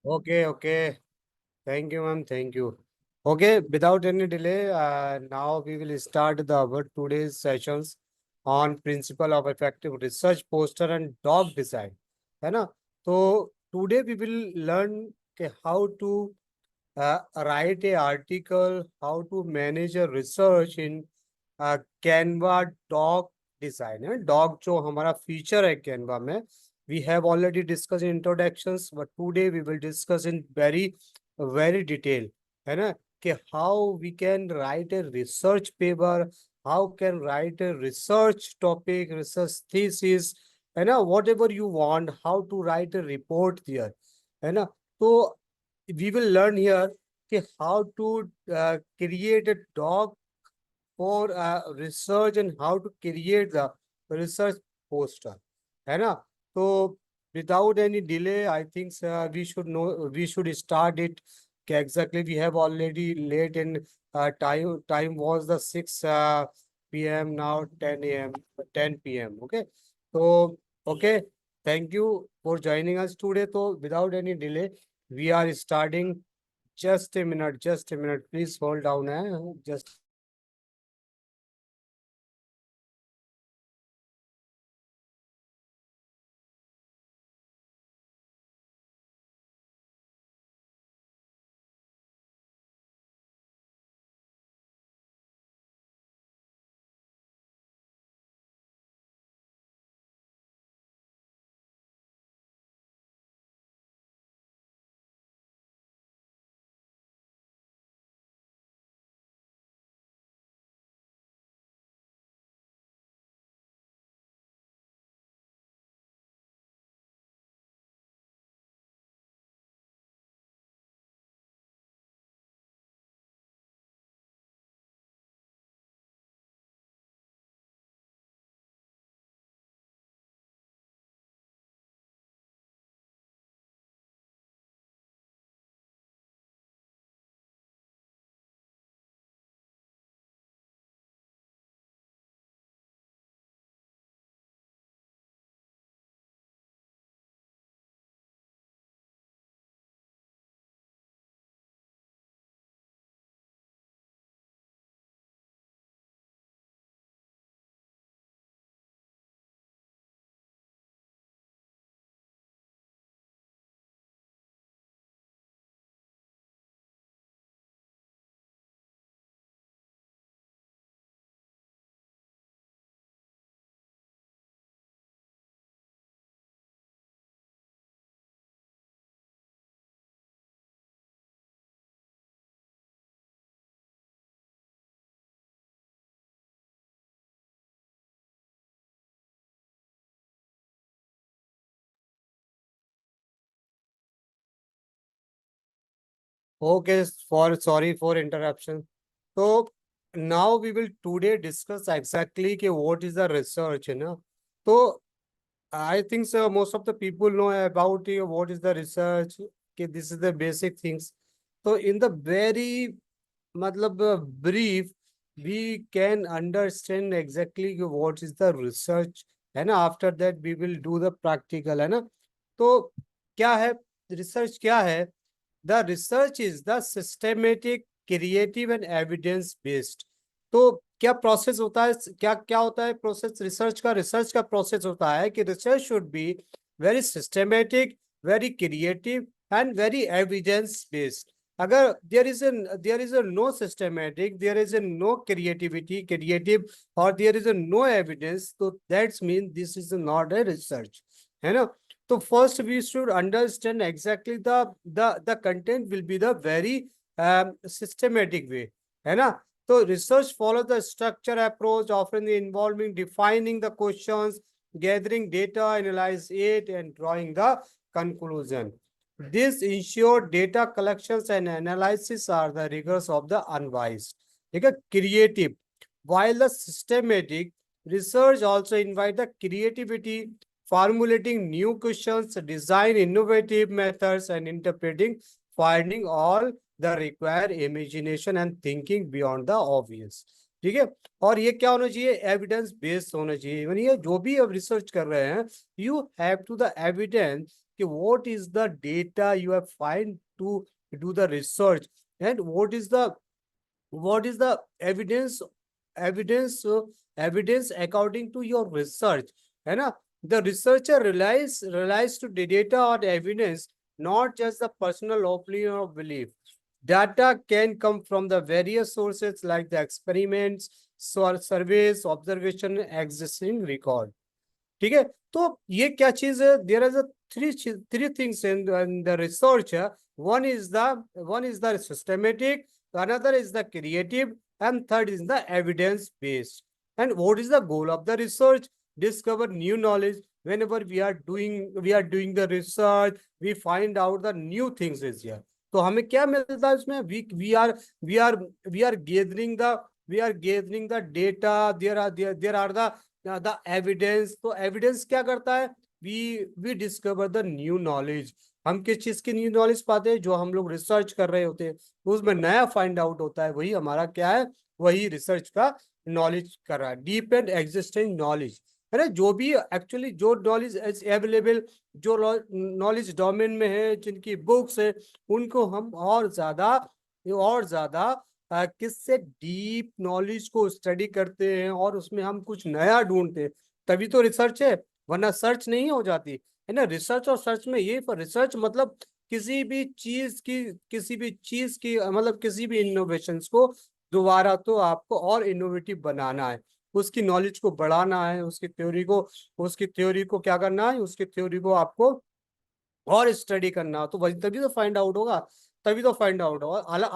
Okay, okay. Thank you, ma'am. Thank you. Okay, without any delay, now we will start our today's sessions on principle of effective research poster and doc design. है ना? तो today we will learn how to write a article, how to manage a research in Canva doc design. है doc जो हमारा feature है Canva में, we have already discussed in introductions, but today we will discuss in very detail. है ना कि how we can write a research paper, how can write a research topic, research thesis, है ना whatever you want, how to write a report there. है ना तो we will learn here how to create a doc for research and how to create the research poster. है ना तो without any delay, I think we should start it. Exactly, we have already late in time was the 6 p.m. now 10 a.m. 10 p.m. Okay, so okay, thank you for joining us today. So without any delay, we are starting. Just a minute, just a minute. Please hold down. Just okay. For sorry for interruption. So now we will today discuss exactly what is the research, you know. So I think so. Most of the people know about what is the research. Okay, this is the basic things. So in the very brief, we can understand exactly what is the research. है ना after that we will do the practical. है ना तो क्या है research क्या है the research is the systematic, creative and evidence based. तो क्या प्रोसेस होता है क्या क्या होता है प्रोसेस रिसर्च का प्रोसेस होता है कि research should be very systematic, very creative and very evidence based. अगर there is a no systematic, there is a no creative or there is a no evidence, so that means this is not a research. है ना तो first we should understand exactly the content will be the very systematic way. है ना so research follows the structure approach, often involving defining the questions, gathering data, analyze it, and drawing the conclusion. This ensure data collections and analysis are the rigors of the unbiased. ठीक है creative. While the systematic research also invite the creativity, formulating new questions, design innovative methods, and interpreting finding all the require imagination and thinking beyond the obvious. ठीक है और ये क्या होना चाहिए evidence based होना चाहिए इवन ये जो भी अब रिसर्च कर रहे हैं you have to the evidence कि what is the data you have find to do the research and what is the evidence according to your research, है ना? The researcher relies to the data or evidence, not just the personal opinion or belief. Data can come from the various sources like the experiments, surveys, observation, existing record. ठीक है, तो ये क्या चीज है? There is three things in the research. One is the systematic, another is the creative, and third is the evidence based. And what is the goal of the research? Discover new knowledge. Whenever we are doing the research, we find out the new things is here. तो हमें क्या मिलता है इसमें? We are gathering the data. There are the evidence. तो evidence क्या करता है? we discover the new knowledge. हम किस चीज की न्यू नॉलेज पाते हैं? जो हम लोग रिसर्च कर रहे होते हैं उसमें नया फाइंड आउट होता है, वही हमारा क्या है? वही रिसर्च का नॉलेज कर रहा है, डीप एंड एग्जिस्टिंग नॉलेज, है ना? जो भी एक्चुअली जो नॉलेज अवेलेबल, जो नॉलेज डोमेन में है, जिनकी बुक्स है, उनको हम और ज्यादा किससे डीप नॉलेज को स्टडी करते हैं और उसमें हम कुछ नया ढूंढते हैं, तभी तो रिसर्च है, वरना सर्च नहीं हो जाती, है ना? रिसर्च और सर्च में ये रिसर्च मतलब किसी भी चीज की मतलब किसी भी इनोवेशंस को दोबारा तो आपको और इनोवेटिव बनाना है, उसकी नॉलेज को बढ़ाना है, उसकी थ्योरी को क्या करना है? उसकी थ्योरी को आपको और स्टडी करना, तो वही तभी तो फाइंड आउट होगा.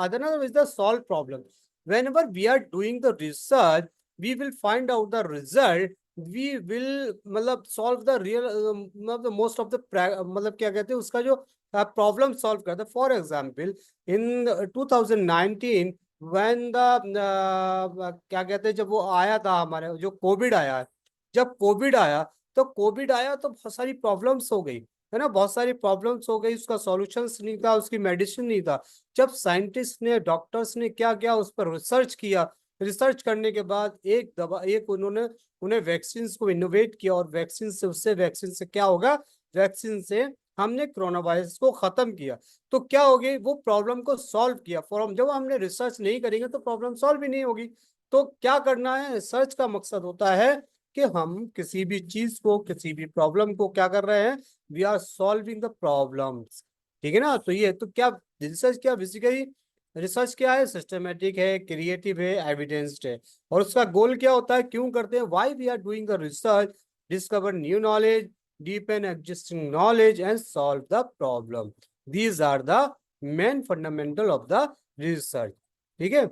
Other is the solve problem. Whenever we are doing the research, we will find out the result. We will मतलब सॉल्व द रियल मतलब मोस्ट ऑफ द मतलब क्या कहते हैं उसका जो प्रॉब्लम सॉल्व करता है. For example in 2019 when the क्या कहते हैं, जब वो आया था हमारे जो कोविड आया, तो बहुत सारी प्रॉब्लम्स हो गई, है ना? बहुत सारी प्रॉब्लम्स हो गई, उसका सॉल्यूशंस नहीं था, उसकी मेडिसिन नहीं था. जब साइंटिस्ट ने, डॉक्टर्स ने क्या क्या उस पर रिसर्च किया, रिसर्च करने के बाद उन्होंने उन्हें वैक्सीन को इनोवेट किया, और वैक्सीन से क्या होगा? वैक्सीन से हमने कोरोना वायरस को खत्म किया. तो क्या होगी? वो प्रॉब्लम को सॉल्व किया. जब हमने रिसर्च नहीं करेंगे तो प्रॉब्लम सॉल्व ही नहीं होगी. तो क्या करना है? रिसर्च का मकसद होता है कि हम किसी भी चीज को, किसी भी प्रॉब्लम को क्या कर रहे हैं? We are solving the problems. ठीक है ना? तो ये तो क्या रिसर्च, क्या बेसिकली रिसर्च क्या है? सिस्टमेटिक है, क्रिएटिव है, एविडेंस्ड है. और उसका गोल क्या होता है? क्यों करते हैं? Why we are doing the research? Discover new knowledge, deepen existing knowledge, and solve the problem. These are the main fundamental of the research. ठीक है?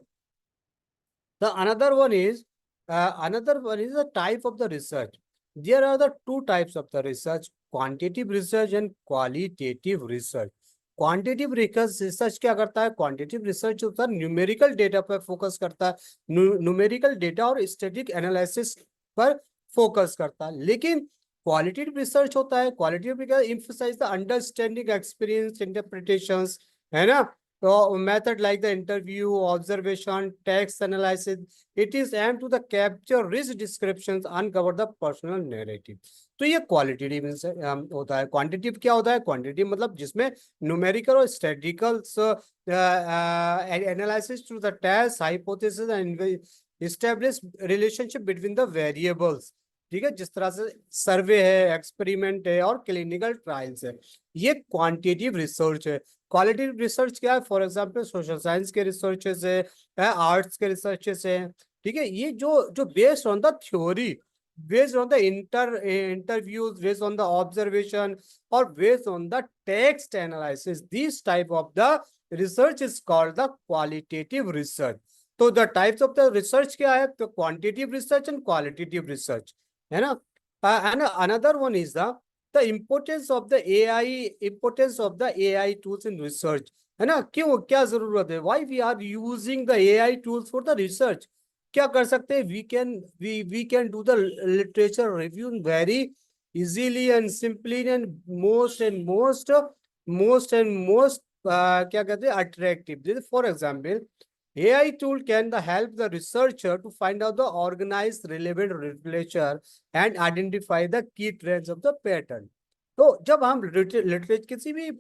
The another one is the type of the research. There are the two types of the research: quantitative research and qualitative research. Quantitative research क्या करता है? Quantitative research होता है numerical data पर focus करता है, न्यूमेरिकल डेटा और static analysis पर फोकस करता है. लेकिन क्वालिटेटिव रिसर्च होता है, qualitative emphasise the understanding, experience, interpretations, है ना? So method like the interview, observation, text analysis, it is aimed to the capture rich descriptions, uncover the personal narrative. तो ये क्वालिटेटिव होता है. क्वांटिटिव क्या होता है? क्वांटिटिव मतलब जिसमें न्यूमेरिकल और statical analysis through the test, hypothesis and establish relationship between the variables. ठीक है? जिस तरह से सर्वे है, एक्सपेरिमेंट है और क्लिनिकल ट्रायल्स है, ये क्वांटिटेटिव रिसर्च है. क्वालिटेटिव रिसर्च क्या है? फॉर एग्जांपल सोशल साइंस के रिसर्चेस है, आर्ट्स के रिसर्चेस है. ठीक है? ये जो based on the theory, based on the interviews, based on the observation और based on the text analysis, this type of the research is called the qualitative research. तो the types of the research क्या है? तो quantitative research and qualitative research, है ना? And another one is the importance of the AI tools in research, है ना? क्यों, क्या जरूरत है? Why we are using the AI tools for the research? क्या कर सकते हैं? We can do the literature review very easily and simply and most क्या कहते हैं attractive. For example, AI tool can help the researcher to find out the organized relevant literature and identify the key trends of the pattern. तो जब हम literature किसी भी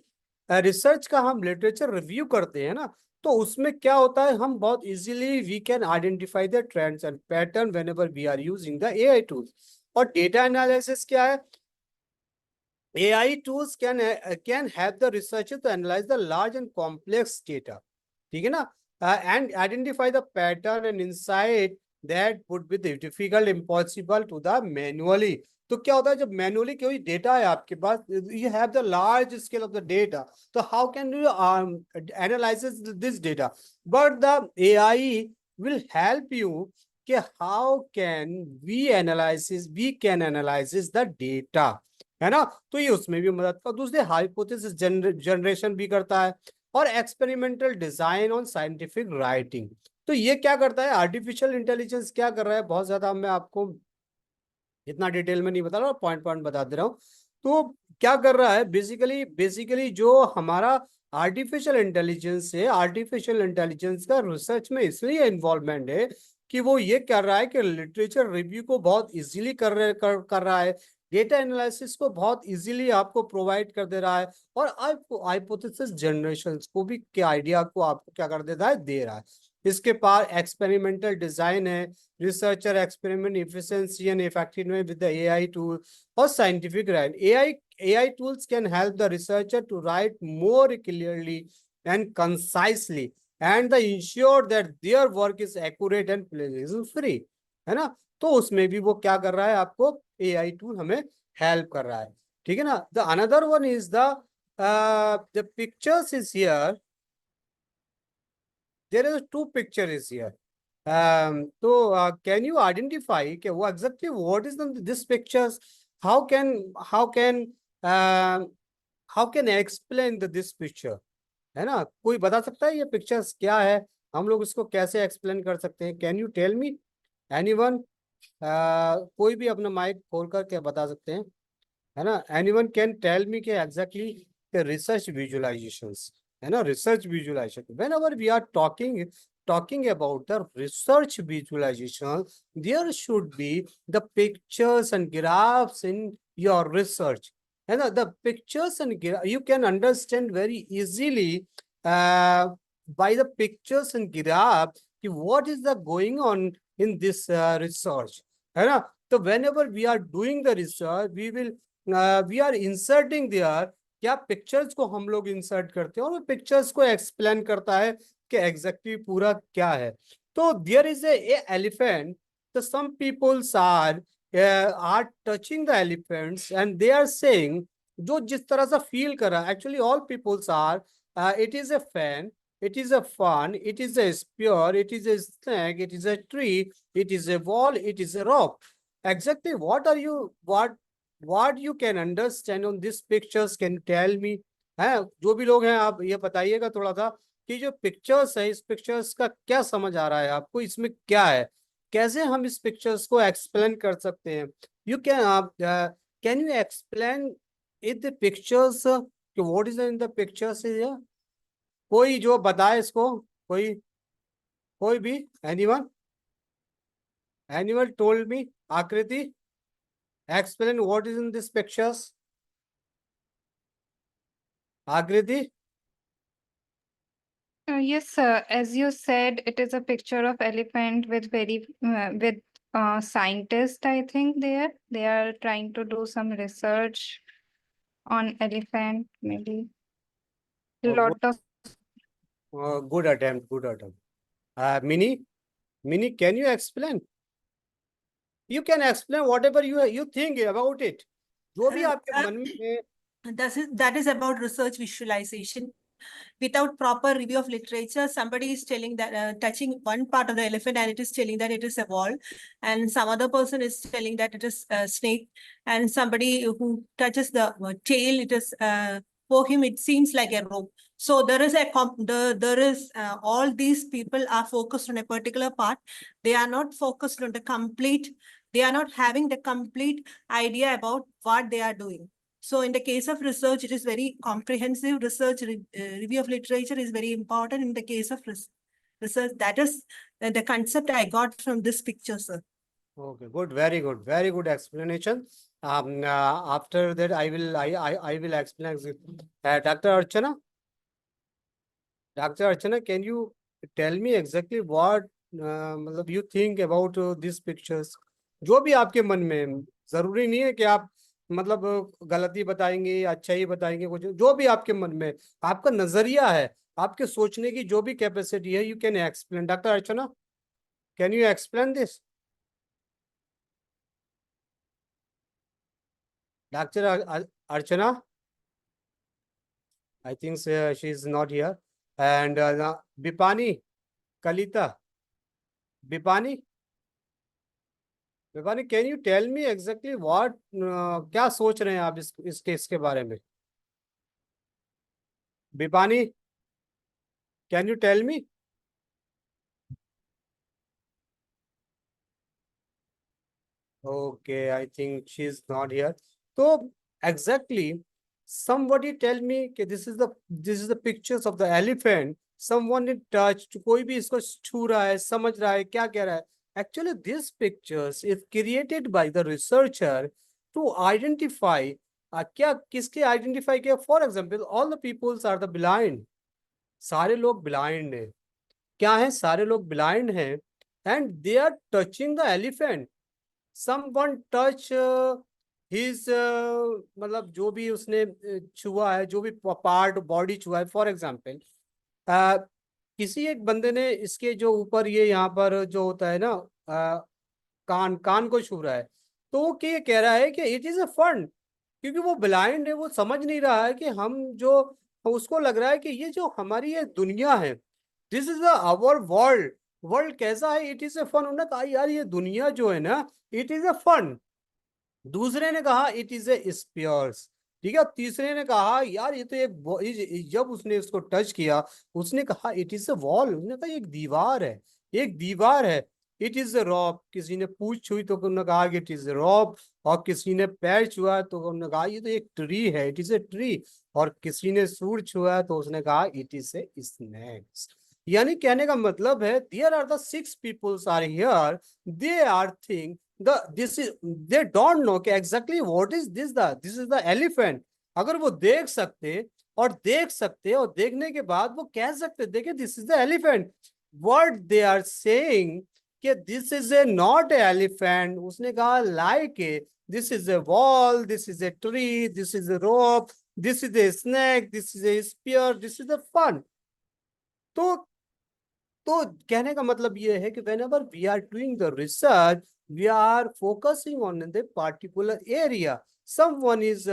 research का हम लिटरेचर रिव्यू करते हैं ना, तो उसमें क्या होता है, हम बहुत easily we can identify the trends and pattern whenever we are using the AI tools. और डेटा एनालिसिस क्या है, AI tools can help the researcher to analyze the large and complex data, ठीक है ना, and identify the pattern and insight that would be difficult, impossible to the manually। तो क्या होता है, जब मैनुअली कोई डेटा है आपके पास, you have the large scale of the data, तो how can you analyze this data? But the AI will help you कि how can we can analyze the data, है ना। तो ये उसमें भी मदद कर, दूसरे हाइपोथेसिस जनरेशन भी करता है, और experimental design on scientific writing. तो ये क्या करता है, आर्टिफिशियल इंटेलिजेंस क्या कर रहा है, बहुत ज्यादा मैं आपको इतना डिटेल में नहीं बता रहा, पॉइंट पॉइंट बता दे रहा हूँ। तो क्या कर रहा है, बेसिकली जो हमारा आर्टिफिशियल इंटेलिजेंस है, आर्टिफिशियल इंटेलिजेंस का रिसर्च में इसलिए इन्वॉल्वमेंट है कि वो ये कर रहा है कि लिटरेचर रिव्यू को बहुत इजीली कर रहा है, डेटा एनालिसिस को बहुत इजीली आपको प्रोवाइड कर दे रहा है, और आपको हाइपोथेसिस जनरेशन को भी क्या आइडिया को आपको क्या कर देता है, दे रहा है। इसके पास एक्सपेरिमेंटल डिजाइन है, researcher experiment efficiency and effectiveness with the AI tool or scientific write. AI tools can help the researcher to write more clearly and concisely and the ensure that their work is accurate and plagiarism free, है ना। तो उसमें भी वो क्या कर रहा है, आपको AI टूल हमें हेल्प कर रहा है, ठीक है ना। The another one is the pictures is here, there is two picture is here. Can you identify okay, exactly what is this pictures? How can how can uh, how can I explain this picture? है ना, कोई बता सकता है ये pictures क्या है, हम लोग इसको कैसे एक्सप्लेन कर सकते हैं? Can you tell me anyone? कोई भी अपना माइक खोल कर क्या बता सकते हैं, है ना। एनीवन कैन टेल मी के एग्जैक्टली रिसर्च विजुअलाइजेशंस, है ना, research visualisation whenever we are talking about the research visualization, there should be the pictures and graphs in your research, and the pictures and you can understand very easily by the pictures and graph what is the going on in this research, है ना। तो whenever we are doing the research we are inserting there, क्या pictures को हम लोग insert करते हैं और वो पिक्चर्स को एक्सप्लेन करता है कि एग्जैक्टली पूरा क्या है। तो देयर इज ए एलिफेंट, तो some peoples are touching the elephants and they are saying, जो जिस तरह से फील कर रहा है, actually all peoples are it is a fan, it is a fun, it is a spear, it is a snake, it is a tree, it is a wall, it is a rock. Exactly what are you what you can understand on these pictures, can you tell me? है, जो भी लोग हैं आप ये बताइएगा थोड़ा सा कि जो पिक्चर्स है, इस पिक्चर्स का क्या समझ आ रहा है आपको, इसमें क्या है, कैसे हम इस पिक्चर्स को एक्सप्लेन कर सकते हैं। You can you explain it the pictures, what is in the pictures, कोई जो बताए इसको, कोई कोई भी, एनीवन एनीवन टोल्ड मी, आकृति explain what is in these pictures, आकृति। Yes, sir. As you said, it is a picture of elephant with with scientists. I think they are trying to do some research on elephant. Maybe lot of. Good attempt, good attempt. Mini, can you explain? You can explain whatever you think about it, जो भी आपके मन में है। That is about research visualization. Without proper review of literature, somebody is telling that touching one part of the elephant and it is telling that it is a wall, and some other person is telling that it is a snake, and somebody who touches the tail, it is for him it seems like a rope. So there is all these people are focused on a particular part. They are not focused on the complete. They are not having the complete idea about what they are doing. So in the case of research, it is very comprehensive. Research review of literature is very important in the case of research. That is the concept I got from this picture, sir. Okay, good, very good explanation. After that, I will explain. Dr. Archana, can you tell me exactly what मतलब you think about these pictures? जो भी आपके मन में, जरूरी नहीं है कि आप मतलब गलती बताएंगे या अच्छा ही बताएंगे, कुछ जो भी आपके मन में, आपका नजरिया है, आपके सोचने की जो भी कैपेसिटी है, you can explain. Doctor Archana, can you explain this? Doctor Archana, I think she is not here. And Bipani, Kalita, Bipani, can you tell me exactly what क्या सोच रहे हैं आप इस केस के बारे में? Bipani, can you tell me? Okay, I think she is not here. So exactly, somebody tell me कि this is the pictures of the elephant. Someone it touched, कोई भी इसको छू रहा है, समझ रहा है, क्या कह रहा है? Actually, these pictures is created by the researcher to identify क्या किसके identify किया? For example, all the peoples are the blind. सारे लोग blind हैं. क्या है? सारे लोग blind हैं, and they are touching the elephant. Someone touch his मतलब जो भी उसने छुआ है, जो भी पार्ट बॉडी छुआ है, फॉर एग्जाम्पल किसी एक बंदे ने इसके जो ऊपर ये यहाँ पर जो होता है ना, कान को छू रहा है, तो वो क्या कह रहा है कि इट इज अ फन, क्योंकि वो ब्लाइंड है, वो समझ नहीं रहा है कि हम जो, उसको लग रहा है कि ये जो हमारी ये दुनिया है, this is our world. World कैसा है? It is a fun. उन्होंने कहा यार ये दुनिया जो है ना, इट इज ए फन. दूसरे ने कहा इट इज ए स्पियर्स. ठीक है. तीसरे ने कहा यार ये तो एक, जब उसने इसको टच किया, उसने कहा इट इज ए वॉल. उसने कहा एक दीवार है, एक दीवार है. इट इज ए रॉप. किसी ने पूछ छुई तो उन्होंने कहा कि इट इज ए रॉप. और किसी ने पैर छुआ तो उन्होंने कहा ये तो एक ट्री है, इट इज ए ट्री. और किसी ने सूर छुआ तो उसने कहा इट इज ए स्नैक्स. यानी कहने का मतलब है there are the 6 peoples are here, they are think this is, they don't know कि exactly what is this is the elephant. अगर वो देख सकते और देखने के बाद वो कह सकते देखे this is the elephant. What they are saying कि this is a not a elephant. उसने कहा like this is a wall, this is a tree, this is a rope, this is a snake, this is a spear, this is a fun. तो कहने का मतलब ये है कि whenever we are doing the research, we are focusing on the particular area. Someone is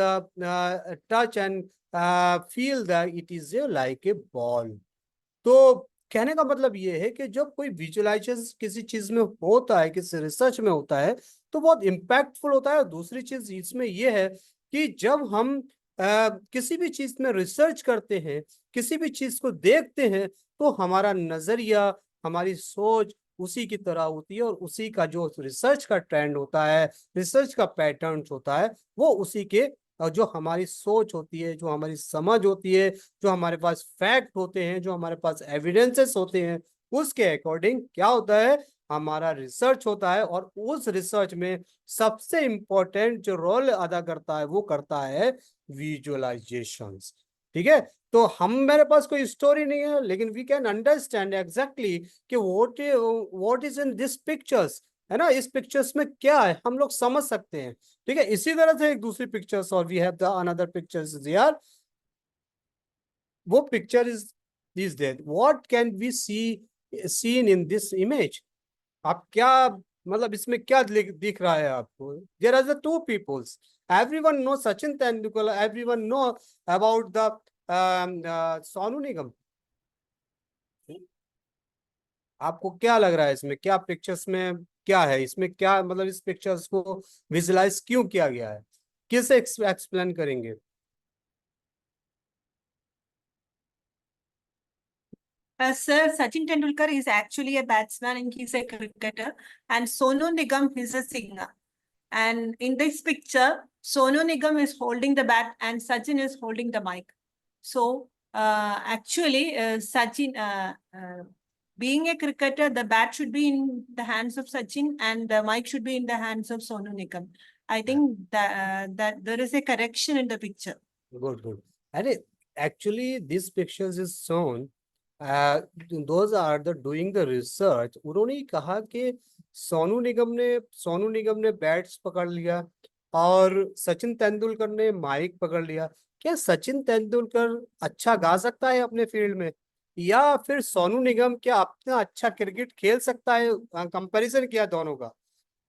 touch and feel that it is like a ball. तो कहने का मतलब ये है कि जब कोई विजुअलाइजेशन किसी चीज में होता है, किसी रिसर्च में होता है, तो बहुत इम्पैक्टफुल होता है. दूसरी चीज इसमें यह है कि जब हम किसी भी चीज में रिसर्च करते हैं, किसी भी चीज को देखते हैं, तो हमारा नजरिया, हमारी सोच उसी की तरह होती है, और उसी का जो रिसर्च का ट्रेंड होता है, रिसर्च का पैटर्न होता है, वो उसी के, और जो हमारी सोच होती है, जो हमारी समझ होती है, जो हमारे पास फैक्ट होते हैं, जो हमारे पास एविडेंसेस होते हैं, उसके अकॉर्डिंग क्या होता है, हमारा रिसर्च होता है. और उस रिसर्च में सबसे इंपॉर्टेंट जो रोल अदा करता है, वो करता है विजुअलाइजेशंस. ठीक है. तो हम, मेरे पास कोई स्टोरी नहीं है, लेकिन वी कैन अंडरस्टैंड एग्जैक्टली कि what is in this pictures, है ना, इस पिक्चर्स में क्या है, हम लोग समझ सकते हैं. ठीक है. इसी तरह से एक दूसरी पिक्चर्स, और we have the another pictures यार. वो picture is there. What can we seen in this image? आप क्या मतलब इसमें क्या दिख रहा है आपको? There are the 2 peoples. Everyone know Sachin Tendulkar, everyone know about the Sonu Nigam. आपको क्या लग रहा है इसमें, क्या पिक्चर्स में क्या है, इसमें क्या मतलब इस पिक्चर्स को विजुलाइज क्यों किया गया है, किसे एक्सप्लेन करेंगे? Sir, Sachin Tendulkar is actually a batsman and he's a cricketer, and Sonu Nigam is a singer. And in this picture, Sonu Nigam is holding the bat and Sachin is holding the mic. So, actually, Sachin, being a cricketer, the bat should be in the hands of Sachin and the mic should be in the hands of Sonu Nigam. I think that there is a correction in the picture. Good, good. And actually, these pictures is shown. Those are the doing the research. उन्होंने ही कहा कि सोनू निगम ने bats पकड़ लिया और सचिन तेंदुलकर ने mic पकड़ लिया। क्या सचिन तेंदुलकर अच्छा गा सकता है अपने फील्ड में, या फिर सोनू निगम क्या अपना अच्छा क्रिकेट खेल सकता है? कंपैरिजन किया दोनों का,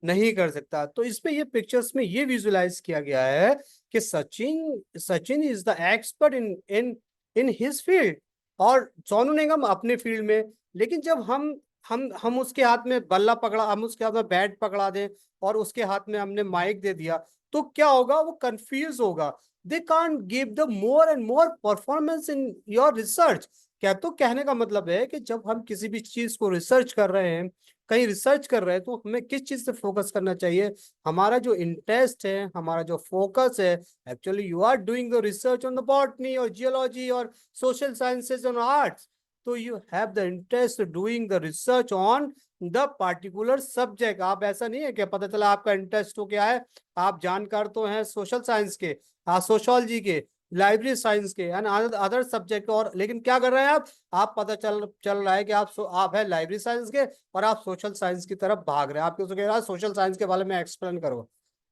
नहीं कर सकता। तो इसमें ये पिक्चर्स में ये विजुलाइज किया गया है कि Sachin is the expert in in in his field और सोनू निगम अपने फील्ड में। लेकिन जब हम उसके हाथ में बल्ला पकड़ा, हम उसके हाथ में बैट पकड़ा दें और उसके हाथ में हमने माइक दे दिया, तो क्या होगा? वो कंफ्यूज होगा। They can't give the more and more performance in your research. क्या तो कहने का मतलब है कि जब हम किसी भी चीज को रिसर्च कर रहे हैं, कहीं रिसर्च कर रहे हैं, तो हमें किस चीज से फोकस करना चाहिए? हमारा जो इंटरेस्ट है, हमारा जो फोकस है, actually you are doing the research on the botany और जियोलॉजी और सोशल साइंसेज और आर्ट्स, तो you have the interest doing the research on the particular subject. आप ऐसा नहीं है कि पता चला आपका इंटरेस्ट तो क्या है, आप जानकार तो हैं सोशल साइंस के, सोशोलॉजी के, लाइब्रेरी साइंस के एंड अदर सब्जेक्ट, और लेकिन क्या कर रहे हैं आप पता चल रहा है कि आप है लाइब्रेरी साइंस के और आप सोशल साइंस की तरफ भाग रहे हैं। आप किसी कह रहा है सोशल साइंस के बारे में एक्सप्लेन करो,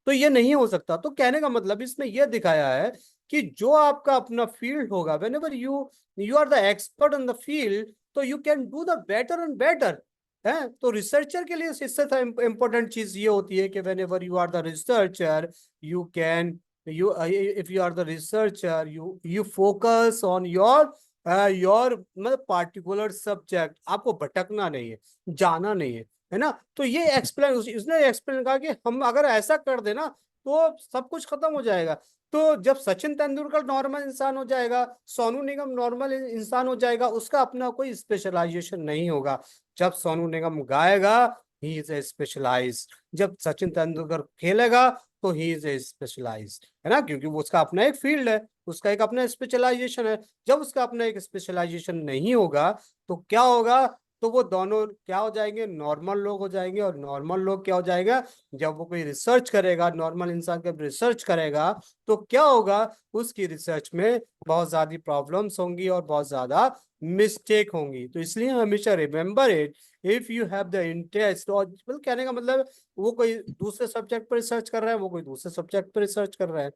तो ये नहीं हो सकता। तो कहने का मतलब इसमें यह दिखाया है कि जो आपका अपना फील्ड होगा, whenever you are the expert in the field, तो you can do the better and better है। तो रिसर्चर के लिए इससे इंपॉर्टेंट चीज ये होती है कि whenever you are the researcher, you can if you are the researcher, you focus on your मतलब particular subject। आपको भटकना नहीं है, जाना नहीं है ना। तो ये एक्सप्लेन उसने एक्सप्लेन कहा कि हम अगर ऐसा कर देना तो सब कुछ खत्म हो जाएगा। तो जब सचिन तेंदुलकर नॉर्मल इंसान हो जाएगा, सोनू निगम नॉर्मल इंसान हो जाएगा, उसका अपना कोई स्पेशलाइजेशन नहीं होगा। जब Sonu Nigam गाएगा, he is a specialised. जब सचिन तेंदुलकर खेलेगा, तो ही इज ए स्पेशलाइज्ड, है ना, क्योंकि वो उसका अपना एक फील्ड है, उसका एक अपना स्पेशलाइजेशन है। जब उसका अपना एक स्पेशलाइजेशन नहीं होगा, तो क्या होगा? तो वो दोनों क्या हो जाएंगे? नॉर्मल लोग हो जाएंगे। और नॉर्मल लोग क्या हो जाएगा? जब वो कोई रिसर्च करेगा, नॉर्मल इंसान का रिसर्च करेगा, तो क्या होगा? उसकी रिसर्च में बहुत ज्यादा प्रॉब्लम्स होंगी और बहुत ज्यादा मिस्टेक होंगी। तो इसलिए हमेशा remember it, if you have the interest, और कहने का मतलब वो कोई दूसरे सब्जेक्ट पर रिसर्च कर रहा है, वो कोई दूसरे सब्जेक्ट पर रिसर्च कर रहा है,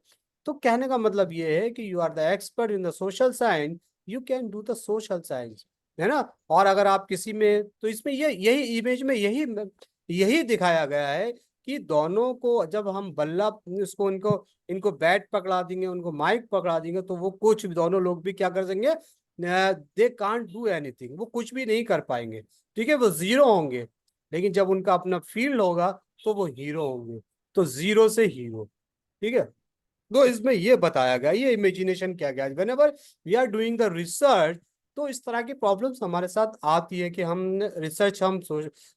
तो कहने का मतलब ये है कि you are the expert in the social science, you can do the social science, है ना। और अगर आप किसी में, तो इसमें यही इमेज में यही दिखाया गया है कि दोनों को जब हम बल्ला उसको इनको बैट पकड़ा देंगे, उनको माइक पकड़ा देंगे, तो वो कुछ भी, दोनों लोग भी क्या कर देंगे? दे कांट डू एनीथिंग, वो कुछ भी नहीं कर पाएंगे, ठीक है, वो जीरो होंगे। लेकिन जब उनका अपना फील्ड होगा, तो वो हीरो होंगे। तो जीरो से हीरो, ठीक है। तो इसमें ये बताया गया, ये इमेजिनेशन किया गया, whenever we are doing the research, तो इस तरह की प्रॉब्लम्स हमारे साथ आती है कि हम रिसर्च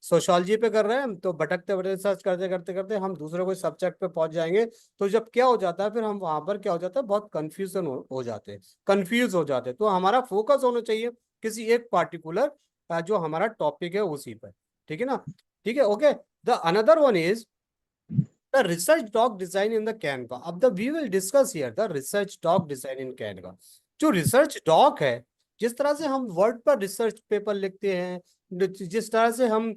सोशोलॉजी पे कर रहे हैं, तो भटकते भटकते रिसर्च करते करते करते हम दूसरे कोई सब्जेक्ट पे पहुंच जाएंगे। तो जब क्या हो जाता है, फिर हम वहां पर क्या हो जाता है, बहुत कंफ्यूजन हो जाते हैं, कंफ्यूज हो जाते हैं। तो हमारा फोकस होना चाहिए किसी एक पार्टिकुलर जो हमारा टॉपिक है उसी पर, ठीक है ना। ठीक है, okay. The another one is the research doc design in the Canva। अब we will discuss here the research doc design in Canva। जो रिसर्च डॉक है, जिस तरह से हम वर्ड पर रिसर्च पेपर लिखते हैं, जिस तरह से हम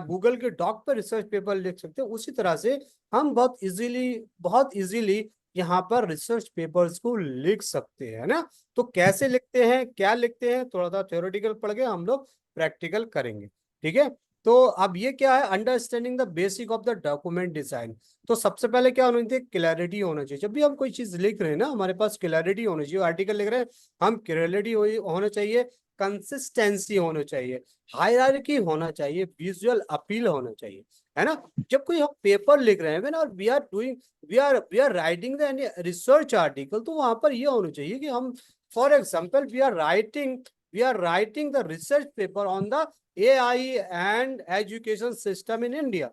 गूगल के डॉक पर रिसर्च पेपर लिख सकते हैं, उसी तरह से हम बहुत इजीली यहाँ पर रिसर्च पेपर्स को लिख सकते हैं ना। तो कैसे लिखते हैं, क्या लिखते हैं, थोड़ा सा थ्योरेटिकल पढ़ के हम लोग प्रैक्टिकल करेंगे, ठीक है। तो अब ये क्या है? Understanding the basic of the document design. तो सबसे पहले क्या होना चाहिए? क्लैरिटी होना चाहिए। जब भी हम कोई चीज लिख रहे हैं ना, हमारे पास क्लैरिटी होनी चाहिए। आर्टिकल लिख रहे हैं हम, क्लैरिटी होना चाहिए, कंसिस्टेंसी होना चाहिए, हायरार्की होना चाहिए, विजुअल अपील होना चाहिए, है ना। जब कोई हम पेपर लिख रहे हैं, व्हेन और we are writing the research article, तो वहां पर ये होना चाहिए कि हम, for example, we are writing the research paper on the AI and education system in India.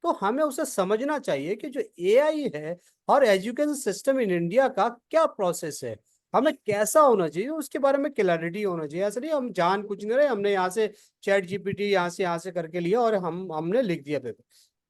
तो हमें उसे समझना चाहिए कि जो AI है और एजुकेशन सिस्टम इन इंडिया का क्या प्रोसेस है, हमें कैसा होना चाहिए, उसके बारे में क्लैरिटी होना चाहिए। ऐसा नहीं हम जान कुछ नहीं रहे, हमने यहाँ से चैट GPT यहाँ से करके लिया और हमने लिख दिया पेपर।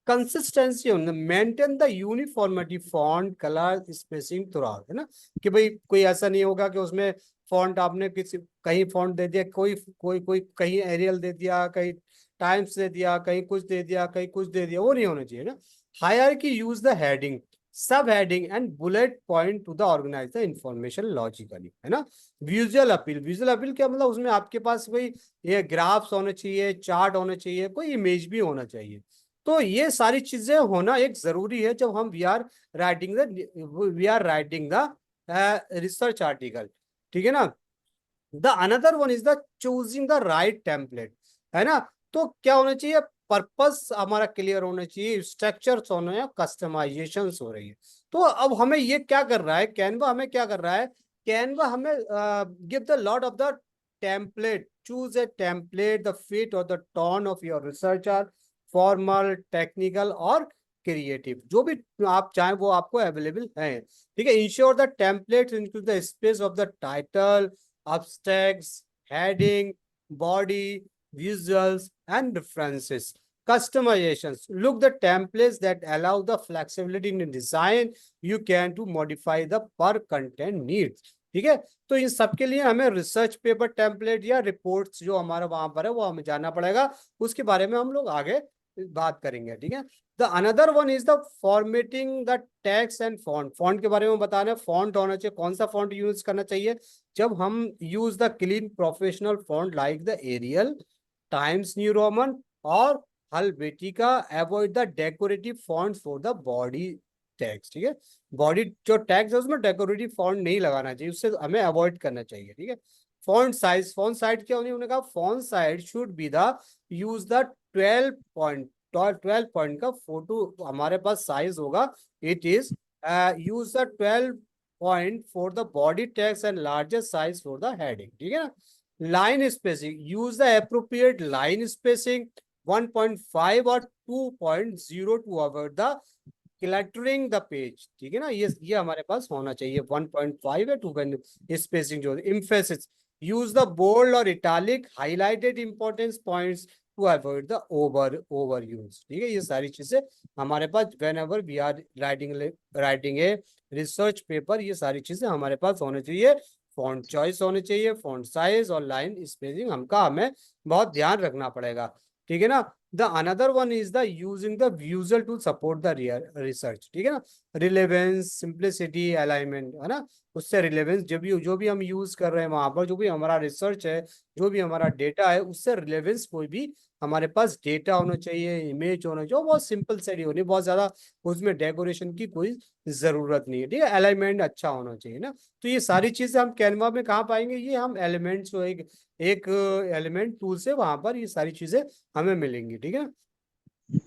कंसिस्टेंसी होना, maintain the uniformity font colour spacing through out, है ना, कि भाई कोई ऐसा नहीं होगा कि उसमें फॉन्ट आपने किसी कहीं फॉन्ट दे दिया, कोई कोई कोई कहीं एरियल दे दिया, कहीं टाइम्स दे दिया, कहीं कुछ दे दिया, कहीं कुछ दे दिया, वो नहीं होना चाहिए ना। Hierarchy use the heading, sub heading and bullet point to the organise the information logically, है ना। विजुअल अपील, विजुअल अपील क्या मतलब, उसमें आपके पास कोई ये ग्राफ्स होने चाहिए, चार्ट होने चाहिए, कोई इमेज भी होना चाहिए। तो ये सारी चीजें होना एक जरूरी है जब हम we are writing the research article, ठीक है ना। The another one is the choosing the right template, है ना। तो क्या होना चाहिए, पर्पस हमारा क्लियर होना चाहिए, स्ट्रक्चर्स होना है, कस्टमाइजेशन हो रही है। तो अब हमें ये क्या कर रहा है, कैनवा हमें क्या कर रहा है, कैनवा हमें give the lot of the template, choose a template the fit और the tone of your researcher, formal, technical और क्रिएटिव, जो भी आप चाहें वो आपको अवेलेबल है, ठीक है। Ensure the template include the space of the title, abstracts, heading, body, visuals, and references. Customizations. Look the templates that allow the flexibility in design. You can to modify the per content needs. ठीक है, तो इन सबके लिए हमें research paper template या reports जो हमारा वहां पर है वो हमें जानना पड़ेगा, उसके बारे में हम लोग आगे बात करेंगे, ठीक है। The another one is the formatting the text and font, font के बारे में बताना है, फॉन्ट होना चाहिए, कौन सा फॉन्ट यूज करना चाहिए, जब हम use the clean professional font like the Arial, Times New Roman और Helvetica, avoid the decorative font for the body tags, ठीक है। बॉडी जो टैग्स है उसमें डेकोरेटिव फॉन्ट नहीं लगाना चाहिए, उससे हमें अवॉइड करना चाहिए, ठीक है। फॉन्ट साइज, फॉन्ट साइज क्या होनी, उन्होंने कहा font size should be the use the 12 point का फोटो हमारे पास साइज होगा, it is use the 12 point for the body text and larger size for the heading, ठीक है ना। Line spacing, use the appropriate line spacing 1.5 और 2.0 to avoid the cluttering the page, ठीक है ना। ये हमारे पास होना चाहिए 1.5 या 2 स्पेसिंग जो इम्फेसिस, यूज द बोल्ड और italic highlighted importance points to avoid the over use, ठीक है। ये सारी चीजें हमारे पास whenever we are writing a research paper, ये सारी चीजें हमारे पास होनी चाहिए। फॉन्ट चॉइस होनी चाहिए, फॉन्ट साइज और लाइन स्पेसिंग हमें बहुत ध्यान रखना पड़ेगा, ठीक है ना। The another one is the using the visual to support the research, ठीक है ना। रिलेवेंस, सिंप्लिसिटी, अलाइनमेंट, है ना, उससे रिलेवेंस जो भी हम यूज कर रहे हैं वहां पर, जो भी हमारा रिसर्च है, जो भी हमारा डेटा है, उससे रिलेवेंस कोई भी हमारे पास डेटा होना चाहिए, इमेज होना चाहिए, बहुत सिंपल सेडी होनी, बहुत ज्यादा उसमें डेकोरेशन की कोई जरूरत नहीं है, ठीक है। अलाइनमेंट अच्छा होना चाहिए ना। तो ये सारी चीजें हम कैनवा में कहाँ पाएंगे, ये हम एलिमेंट्स को एक एलिमेंट टूल से वहां पर ये सारी चीजें हमें मिलेंगी, ठीक है।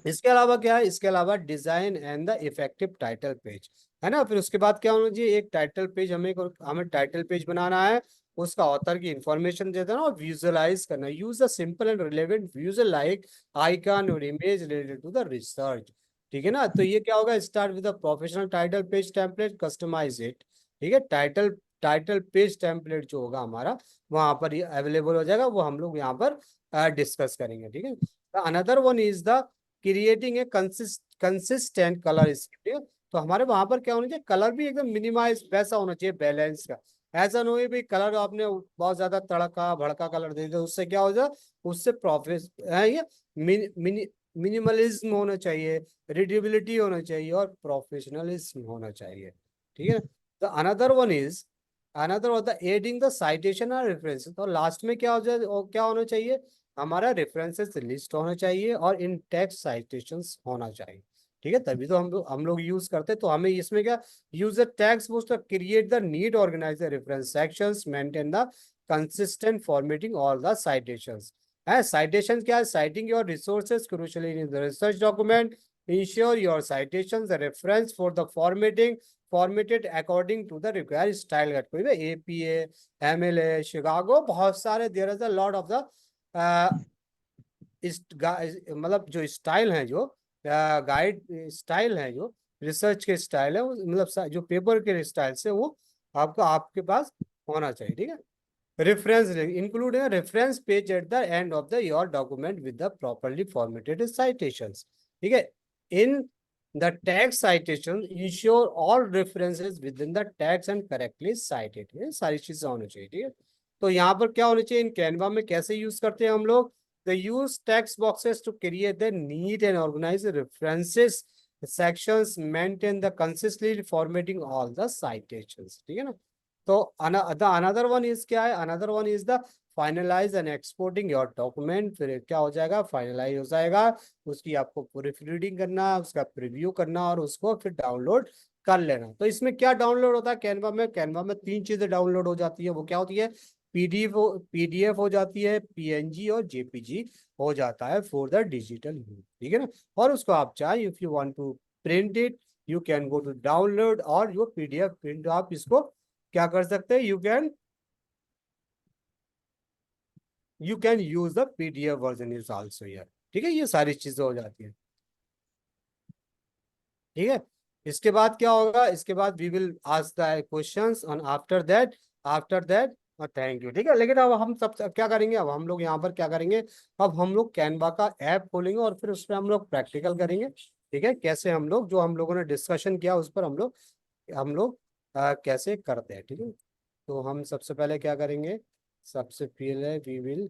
इसके अलावा क्या है, इसके अलावा design and the effective title page, है ना। फिर उसके बाद क्या होना चाहिए, एक टाइटल पेज हमें टाइटल पेज बनाना है, उसका ऑथर की इंफॉर्मेशन देता है ना, और विजुअलाइज करना, use the simple and relevant visual like icon और image related to the research, ठीक है ना। तो ये क्या होगा, start with professional title page template, customize it, ठीक है। टाइटल पेज टेम्पलेट जो होगा हमारा वहां पर अवेलेबल हो जाएगा, वो हम लोग यहाँ पर डिस्कस करेंगे, ठीक है। Another one is the creating a consistent colour scheme, तो हमारे वहां पर क्या होना चाहिए, कलर भी एकदम मिनिमाइज वैसा होना चाहिए, बैलेंस का। ऐसा नहीं हो भाई कलर आपने बहुत ज्यादा तड़का भड़का कलर दे दिया, उससे क्या हो जाए, उससे प्रॉफिट है ये मिनिमलिज्म होना चाहिए, रीडेबिलिटी होना चाहिए और प्रोफेशनलिज्म होना चाहिए, ठीक है। The another of the adding the citation और रेफरेंसेस, और लास्ट में क्या हो जाए, क्या होना चाहिए, हमारा रेफरेंसेस लिस्ट होना चाहिए और इन टेक्स्ट साइटेशंस होना चाहिए, ठीक है। तभी तो हम लोग यूज करते हैं। तो हमें इसमें क्या, use the tags boost, create the need, organize the reference sections, maintain the consistent formatting all the citations, है। साइटेशन क्या है, citing your resources crucially in the research document, ensure your citations the reference for the formatting formatted according to the required style guide, कोई भी APA, MLA, Chicago, बहुत सारे there is a lot of the मतलब जो style है, जो guide style है, जो रिसर्च के स्टाइल है, मतलब जो पेपर के स्टाइल से वो आपके पास होना चाहिए, ठीक है। Reference include reference page at the end of the your document with the properly formatted citations, ठीक है। in the text citation ensure all references within the text and correctly cited. ये सारी चीजें होनी चाहिए, ठीक है। तो यहाँ पर क्या होनी चाहिए इन कैनवा में, कैसे यूज करते हैं हम लोग, the use text boxes to create the neat and organized references sections, maintain the consistently formatting all the citations, ठीक है ना। तो another one is क्या है, another one is the finalise and exporting your document. फिर क्या हो जाएगा, फाइनलाइज हो जाएगा, उसकी आपको पूरी रीडिंग करना, उसका प्रीव्यू करना और उसको फिर डाउनलोड कर लेना। तो इसमें क्या डाउनलोड होता है कैनवा में, कैनवा में 3 चीजें डाउनलोड हो जाती है। वो क्या होती है, पीडीएफ हो जाती है, पीएनजी और जेपीजी हो जाता है फॉर द डिजिटल यूज, ठीक है ना। और उसको आप चाहे if you want to print it you can go to download, और जो पीडीएफ प्रिंट आप इसको क्या कर सकते हैं, you can use the PDF version is also here, ठीक है। ये सारी चीजें हो जाती है, ठीक है। इसके बाद क्या होगा, इसके बाद we will ask the questions और आफ्टर दैट थैंक यू, ठीक है। लेकिन अब हम सब क्या करेंगे, अब हम लोग यहाँ पर क्या करेंगे, अब हम लोग कैनवा का ऐप खोलेंगे और फिर उसमें हम लोग प्रैक्टिकल करेंगे, ठीक है। कैसे हम लोग जो हम लोगों ने डिस्कशन किया उस पर हम लोग कैसे करते हैं, ठीक है। तो हम सबसे पहले क्या करेंगे, सबसे पहले वी विल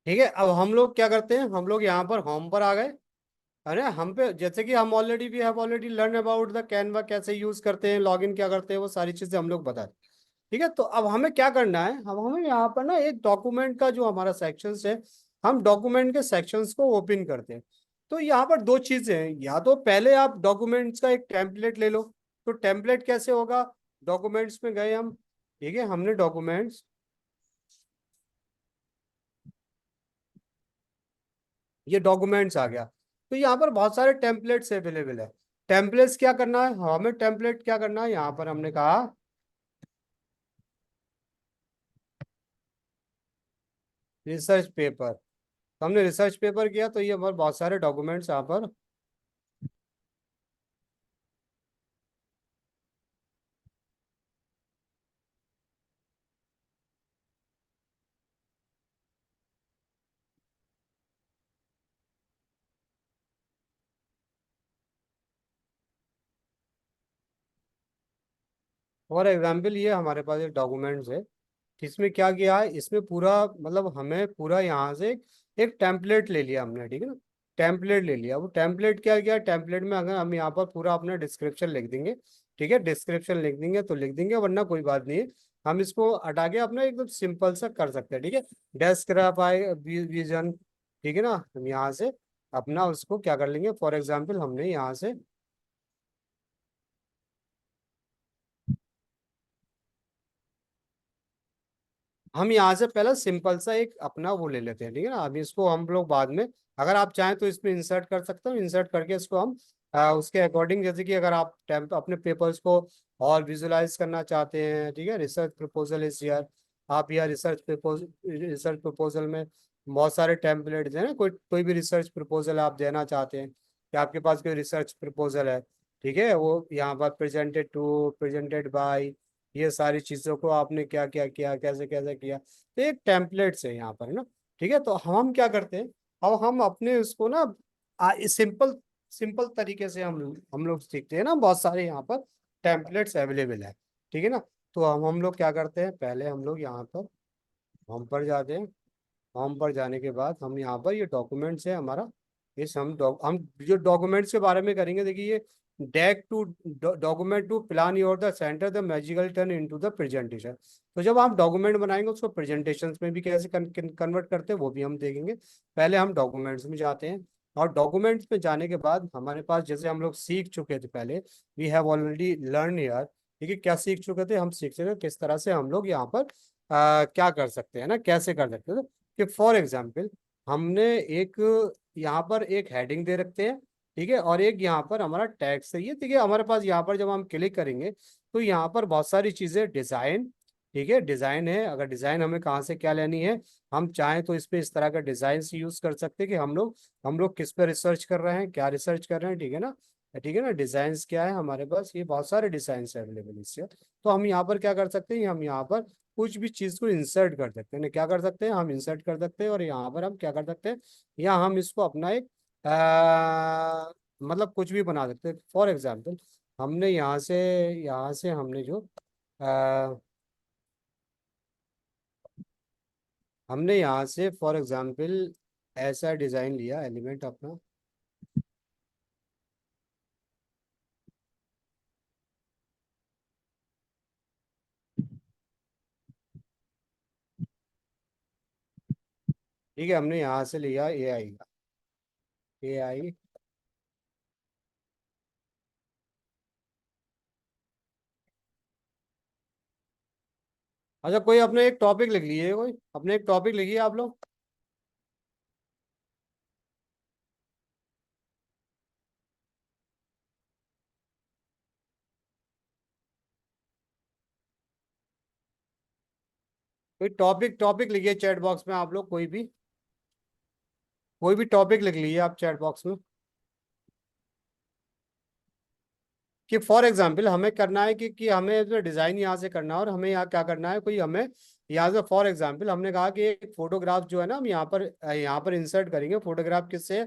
ठीक है। अब हम लोग क्या करते हैं, हम लोग यहाँ पर होम पर आ गए, है ना। हम पे जैसे कि हम already learn about the Canva, कैसे यूज करते हैं, लॉगिन क्या करते हैं, वो सारी चीजें हम लोग बता दें, ठीक है। तो अब हमें क्या करना है, अब हमें यहाँ पर ना एक डॉक्यूमेंट का जो हमारा सेक्शंस है, हम डॉक्यूमेंट के सेक्शंस को ओपन करते हैं। तो यहाँ पर 2 चीजें हैं, या तो पहले आप डॉक्यूमेंट्स का एक टेम्पलेट ले लो। तो टेम्पलेट कैसे होगा, डॉक्यूमेंट्स में गए हम, ठीक है, हमने डॉक्यूमेंट्स, ये डॉक्यूमेंट्स आ गया। तो यहाँ पर बहुत सारे टेम्पलेट्स अवेलेबल है। टेम्पलेट्स क्या करना है, हमें टेम्पलेट क्या करना है, यहाँ पर हमने कहा रिसर्च पेपर। तो हमने रिसर्च पेपर किया, तो ये हमारे बहुत सारे डॉक्यूमेंट्स यहाँ पर, फॉर एग्जाम्पल ये हमारे पास एक डॉक्यूमेंट्स है। इसमें क्या किया है, इसमें पूरा मतलब हमें पूरा यहाँ से एक टेम्पलेट ले लिया हमने, ठीक है ना। टेम्पलेट ले लिया, वो टेम्पलेट क्या किया, टेम्पलेट में अगर हम यहाँ पर पूरा अपना डिस्क्रिप्शन लिख देंगे, ठीक है, डिस्क्रिप्शन लिख देंगे तो लिख देंगे, वरना कोई बात नहीं है, हम इसको हटा के अपना एकदम सिंपल सा कर सकते हैं, ठीक है। डेस्क्राइब विजन, ठीक है ना। हम यहाँ से अपना उसको क्या कर लेंगे, फॉर एग्जाम्पल हमने यहाँ से हम यहाँ से पहले सिंपल सा एक अपना वो ले लेते हैं, ठीक है ना। अभी इसको हम लोग बाद में अगर आप चाहें तो इसमें इंसर्ट कर सकते हो, इंसर्ट करके इसको हम उसके अकॉर्डिंग, जैसे कि अगर आप अपने पेपर्स को और विजुलाइज करना चाहते हैं, ठीक है, रिसर्च प्रपोजल इज हियर। आप यहाँ रिसर्च प्रपोजल में बहुत सारे टेम्पलेट्स हैं ना, कोई कोई भी रिसर्च प्रपोजल आप देना चाहते हैं, कि आपके पास कोई रिसर्च प्रपोजल है, ठीक है, वो यहाँ पर प्रेजेंटेड बाय, ये सारी चीजों को आपने क्या क्या किया, कैसे कैसे किया, तो एक टेम्पलेट्स है यहाँ पर, है ना। ठीक है, तो हम क्या करते हैं, अब हम अपने उसको ना सिंपल सिंपल तरीके से हम लोग सीखते हैं ना, बहुत सारे यहाँ पर टेम्पलेट्स अवेलेबल है। ठीक है ना, तो हम लोग क्या करते हैं, पहले हम लोग यहाँ पर होम पर जाते हैं। होम पर जाने के बाद हम यहाँ पर ये डॉक्यूमेंट्स है हमारा, इस हम जो डॉक्यूमेंट्स के बारे में करेंगे, देखिए ये deck to document to plan your the centre the magical turn into the presentation. तो जब आप डॉक्यूमेंट बनाएंगे उसको प्रेजेंटेशन में भी कैसे कन्वर्ट करते हैं वो भी हम देखेंगे। पहले हम डॉक्यूमेंट्स में जाते हैं, और डॉक्यूमेंट्स में जाने के बाद हमारे पास, जैसे हम लोग सीख चुके थे पहले, we have already learn here. ठीक है, क्या सीख चुके थे, हम सीख चुके थे किस तरह से हम लोग यहाँ पर क्या कर सकते हैं ना, कैसे कर सकते हैं। कि फॉर एग्जाम्पल हमने एक यहाँ पर एक हेडिंग दे रखते हैं, ठीक है, और एक यहाँ पर हमारा टैक्स है। ये देखिए हमारे पास यहाँ पर जब हम क्लिक करेंगे तो यहाँ पर बहुत सारी चीजें डिजाइन, ठीक है, डिजाइन है। अगर डिजाइन हमें कहाँ से क्या लेनी है, हम चाहें तो इस पे इस तरह का डिजाइन यूज कर सकते हैं कि हम लोग किस पे रिसर्च कर रहे हैं, क्या रिसर्च कर रहे हैं। ठीक है ना, ठीक है ना, डिजाइन्स क्या है हमारे पास, ये बहुत सारे डिजाइन्स अवेलेबल इससे। तो हम यहाँ पर क्या कर सकते हैं, हम यहाँ पर कुछ भी चीज को इंसर्ट कर सकते हैं। क्या कर सकते हैं, हम इंसर्ट कर सकते हैं, और यहाँ पर हम क्या कर सकते हैं, यहाँ हम इसको अपना एक मतलब कुछ भी बना सकते हैं। फॉर एग्जाम्पल हमने यहाँ से हमने जो हमने यहाँ से फॉर एग्जाम्पल ऐसा डिजाइन लिया एलिमेंट अपना, ठीक है, हमने यहाँ से लिया AI का, AI। अच्छा, कोई अपने एक टॉपिक लिख लीजिए, कोई अपने एक टॉपिक लिखिए आप लोग। कोई टॉपिक टॉपिक लिखिए चैट बॉक्स में आप लोग, कोई भी टॉपिक लिख लीजिए आप चैट बॉक्स में। कि फॉर एग्जाम्पल हमें करना है कि हमें जो डिजाइन यहाँ से करना है, और हमें यहाँ क्या करना है, कोई हमें यहाँ से फॉर एग्जाम्पल हमने कहा कि एक फोटोग्राफ जो है ना, हम यहाँ पर इंसर्ट करेंगे। फोटोग्राफ किससे,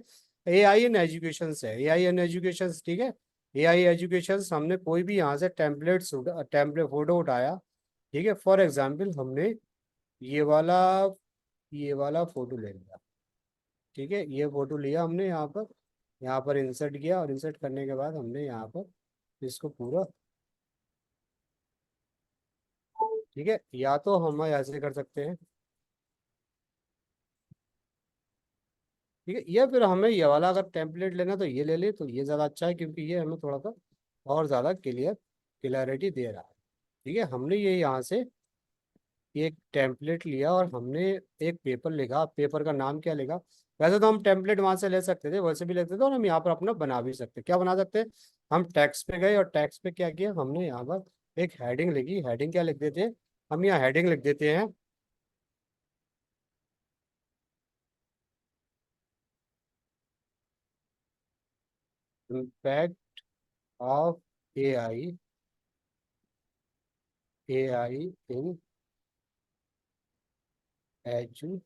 AI एंड एजुकेशन से, AI एंड एजुकेशन। ठीक है, AI एजुकेशन हमने कोई भी यहाँ से टेम्पलेट फोटो उठाया। ठीक है, फॉर एग्जाम्पल हमने ये वाला ये वाला फोटो ले लिया। ठीक है, ये फोटो लिया हमने यहाँ पर इंसर्ट किया, और इंसर्ट करने के बाद हमने यहाँ पर इसको पूरा, ठीक है, या तो हम ऐसे कर सकते हैं, ठीक है, या फिर हमें ये वाला अगर टेम्पलेट लेना तो ये ले ले, तो ये ज़्यादा अच्छा है, क्योंकि ये हमें थोड़ा सा और ज़्यादा क्लियरिटी दे रहा है। ठीक है, हमने ये यहाँ से एक टेम्पलेट लिया, और हमने एक पेपर लिखा। पेपर का नाम क्या लिखा, वैसे तो हम टेम्पलेट वहां से ले सकते थे, वैसे भी लेते थे, और हम यहाँ पर अपना बना भी सकते। क्या बना सकते हैं, हम टैक्स पे गए, और टैक्स पे क्या किया, हमने यहाँ पर एक हेडिंग लिखी। हेडिंग क्या लिख देते हैं, हम यहाँ हेडिंग लिख देते हैं, impact of AI in education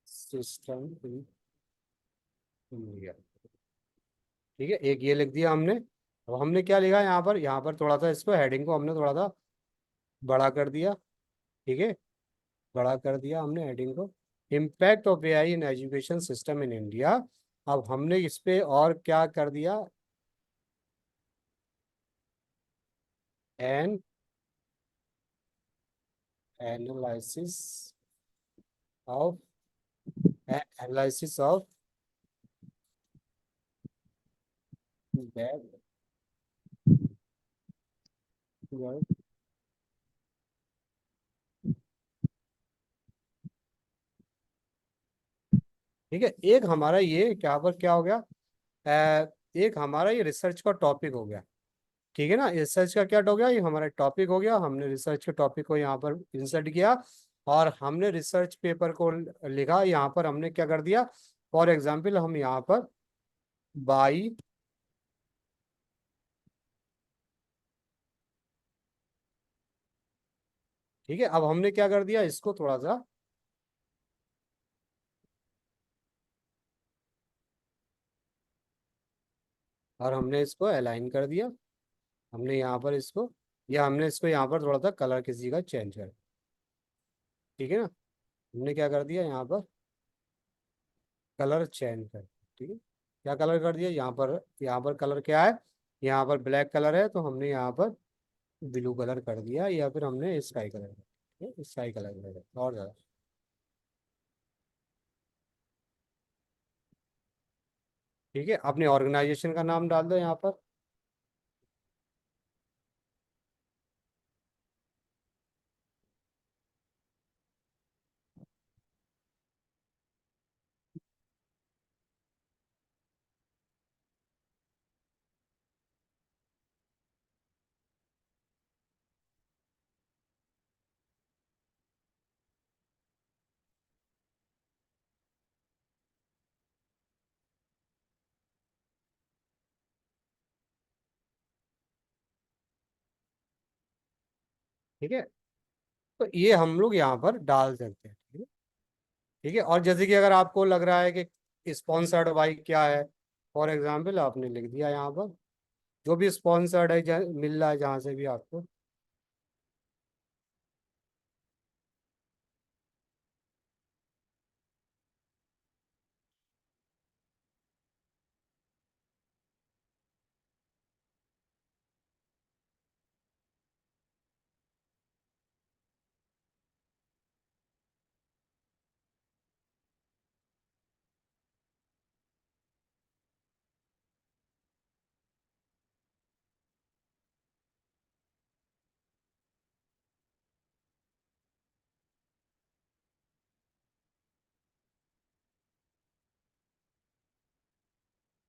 system in India. ठीक है, एक ये लिख दिया हमने। अब हमने क्या लिखा यहाँ पर थोड़ा सा इसको हेडिंग को हमने थोड़ा सा बड़ा कर दिया। ठीक है, बड़ा कर दिया हमने हेडिंग को, impact of AI in education system in India. अब हमने इस पे और क्या कर दिया, N analysis of analysis of that word. ठीक है, एक हमारा ये क्या पर क्या हो गया, एक हमारा ये रिसर्च का टॉपिक हो गया। ठीक है ना, रिसर्च का क्या हो गया, ये हमारा टॉपिक हो गया। हमने रिसर्च के टॉपिक को यहाँ पर इंसर्ट किया, और हमने रिसर्च पेपर को लिखा, यहाँ पर हमने क्या कर दिया, फॉर एग्जाम्पल हम यहाँ पर बाई ठीक है, अब हमने क्या कर दिया, इसको थोड़ा सा और हमने इसको अलाइन कर दिया, हमने यहाँ पर इसको, या हमने इसको यहाँ पर थोड़ा सा कलर किसी का चेंज कर, ठीक है ना, हमने क्या कर दिया यहाँ पर कलर चेंज कर, ठीक है, क्या कलर कर दिया यहाँ पर कलर क्या है, यहाँ पर ब्लैक कलर है तो हमने यहाँ पर ब्लू कलर कर दिया, या फिर हमने स्काई कलर कर दिया, स्काई कलर कर दिया और ज़्यादा, ठीक है। अपने ऑर्गेनाइजेशन का नाम डाल दो यहाँ पर, ठीक है, तो ये हम लोग यहाँ पर डाल सकते हैं, ठीक है, ठीक है। और जैसे कि अगर आपको लग रहा है कि स्पॉन्सर्ड बाई क्या है, फॉर एग्जाम्पल आपने लिख दिया यहाँ पर जो भी स्पॉन्सर्ड है, मिल रहा है जहाँ से भी आपको,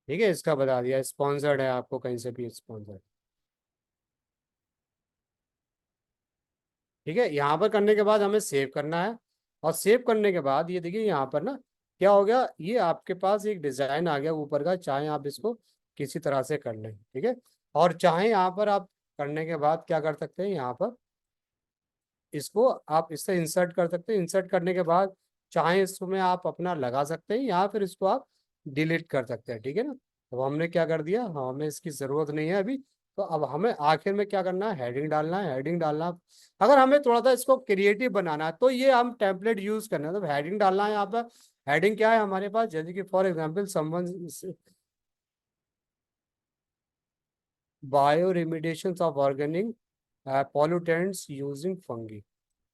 ठीक है, इसका बता दिया स्पॉन्सर्ड है, आपको कहीं से भी स्पॉन्सर्ड, ठीक है। यहाँ पर करने के बाद हमें सेव करना है, और सेव करने के बाद ये देखिए यहाँ पर ना क्या हो गया, ये आपके पास एक डिजाइन आ गया ऊपर का, चाहे आप इसको किसी तरह से कर लें, ठीक है। और चाहे यहाँ पर आप करने के बाद क्या कर सकते हैं, यहाँ पर इसको आप इससे इंसर्ट कर सकते हैं, इंसर्ट करने के बाद चाहे इसमें आप अपना लगा सकते हैं, या फिर इसको आप डिलीट कर सकते हैं, ठीक है ना। अब हमने क्या कर दिया, हमें इसकी जरूरत नहीं है अभी, तो अब हमें आखिर में क्या करना है, हेडिंग डालना है, हेडिंग डालना। अगर हमें थोड़ा सा इसको क्रिएटिव बनाना है तो ये हम टेम्पलेट यूज करना है, तो हेडिंग डालना है यहाँ पर। हेडिंग क्या है हमारे पास, जैसे कि for example someone bio remediation of organic pollutants using fungi,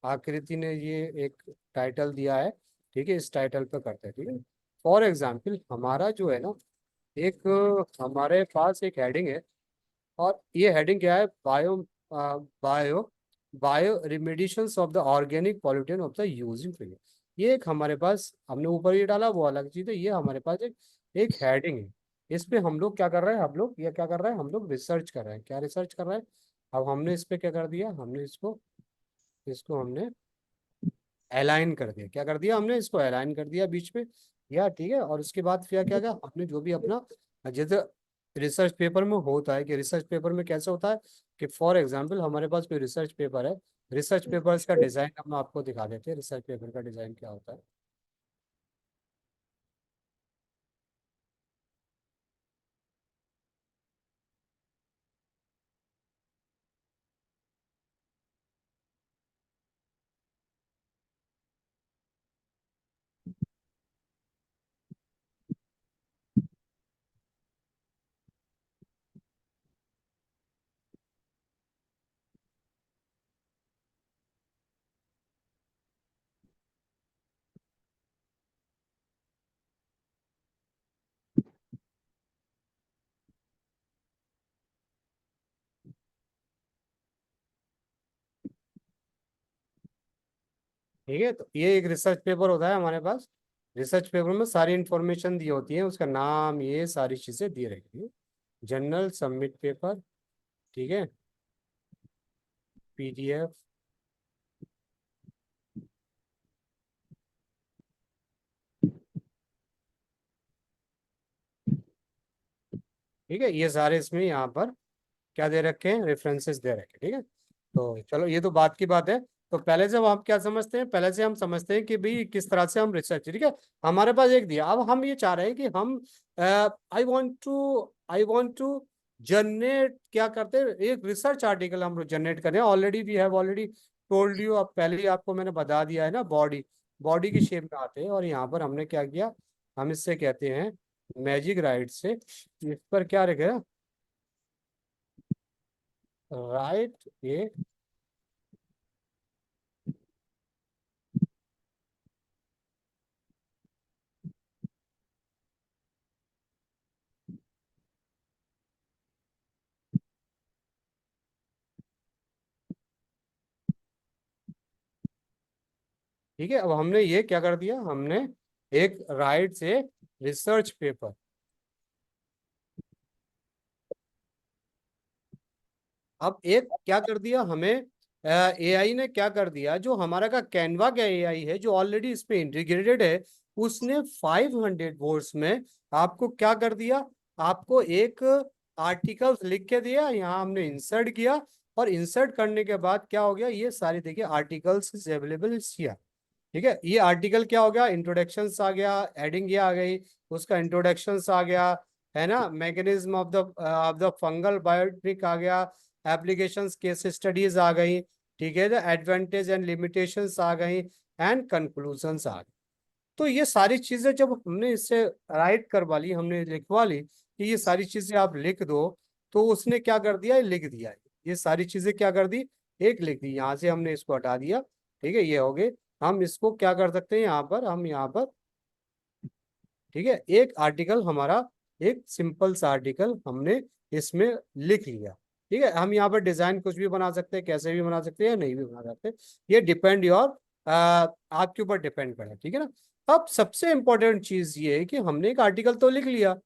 Akriti ने ये एक टाइटल दिया है, ठीक है, इस टाइटल पे करते हैं, ठीक है। फॉर एग्जाम्पल हमारा जो है ना, एक हमारे पास एक हेडिंग है, और ये हेडिंग क्या है, bio bio remediations of the organic pollutant of the using fungi. ये एक हमारे पास, हमने ऊपर ये डाला वो अलग चीज़ है, ये हमारे पास एक हेडिंग है। इस पे हम लोग क्या कर रहे हैं, हम लोग ये क्या कर रहे हैं, हम लोग रिसर्च कर रहे हैं, क्या रिसर्च कर रहे हैं। अब हमने इस पे क्या कर दिया, हमने इसको इसको हमने अलाइन कर दिया, क्या कर दिया हमने, इसको अलाइन कर दिया बीच में, या ठीक है। और उसके बाद फिर क्या क्या हमने जो भी अपना, जैसे रिसर्च पेपर में होता है कि रिसर्च पेपर में कैसे होता है कि फॉर एग्जांपल हमारे पास कोई रिसर्च पेपर है, रिसर्च पेपर का डिजाइन हम आपको दिखा देते हैं, रिसर्च पेपर का डिजाइन क्या होता है। ठीक है, तो ये एक रिसर्च पेपर होता है हमारे पास, रिसर्च पेपर में सारी इंफॉर्मेशन दी होती है, उसका नाम ये सारी चीजें दी रहती है, जर्नल सबमिट पेपर, ठीक है, पीडीएफ, ठीक है, ये सारे इसमें यहाँ पर क्या दे रखे हैं, रेफरेंसेस दे रखे हैं। ठीक है, तो चलो ये तो बात की बात है। तो पहले से हम क्या समझते हैं, पहले से हम समझते हैं कि भाई किस तरह से हम रिसर्च, ठीक है, हमारे पास एक दिया। अब हम ये चाह रहे हैं कि हम आई वांट टू जनरेट, क्या करते हैं, एक रिसर्च आर्टिकल हम जनरेट करें। Already we have already told you, अब पहले ही आपको मैंने बता दिया है ना, बॉडी बॉडी की शेप में आते हैं। और यहाँ पर हमने क्या किया, हम इससे कहते हैं मैजिक राइट से, इस पर क्या रखे, राइट ये, ठीक है। अब हमने ये क्या कर दिया, हमने एक राइट से रिसर्च पेपर, अब एक क्या कर दिया हमें, एआई ने क्या कर दिया, जो हमारा का कैनवा का एआई है जो ऑलरेडी इस पे इंटीग्रेटेड है, उसने 500 वर्ड्स में आपको क्या कर दिया, आपको एक आर्टिकल लिख के दिया। यहाँ हमने इंसर्ट किया, और इंसर्ट करने के बाद क्या हो गया, ये सारी देखिए आर्टिकल्स अवेलेबल हियर। ठीक है, ये आर्टिकल क्या हो गया, इंट्रोडक्शन आ गया, हेडिंग ये आ गई, उसका इंट्रोडक्शन आ गया, है ना, mechanism of the fungal biotic आ गया, एप्लीकेशंस केस स्टडीज आ गई, ठीक है, द एडवांटेज एंड लिमिटेशंस आ गई, एंड कंक्लूजन्स आ गई। तो ये सारी चीजें जब हमने इससे राइट करवा ली, हमने लिखवा ली कि ये सारी चीजें आप लिख दो, तो उसने क्या कर दिया, लिख दिया। ये सारी चीजें क्या कर दी, एक लिख दी। यहाँ से हमने इसको हटा दिया, ठीक है, ये हो गए। हम इसको क्या कर सकते हैं, यहाँ पर हम यहाँ पर, ठीक है, एक आर्टिकल हमारा, एक सिंपल सा आर्टिकल हमने इसमें लिख लिया। ठीक है, हम यहाँ पर डिजाइन कुछ भी बना सकते हैं, कैसे भी बना सकते हैं, नहीं भी बना सकते, ये डिपेंड योर, आपके ऊपर डिपेंड करे। ठीक है ना। अब सबसे इंपॉर्टेंट चीज ये है कि हमने एक आर्टिकल तो लिख लिया,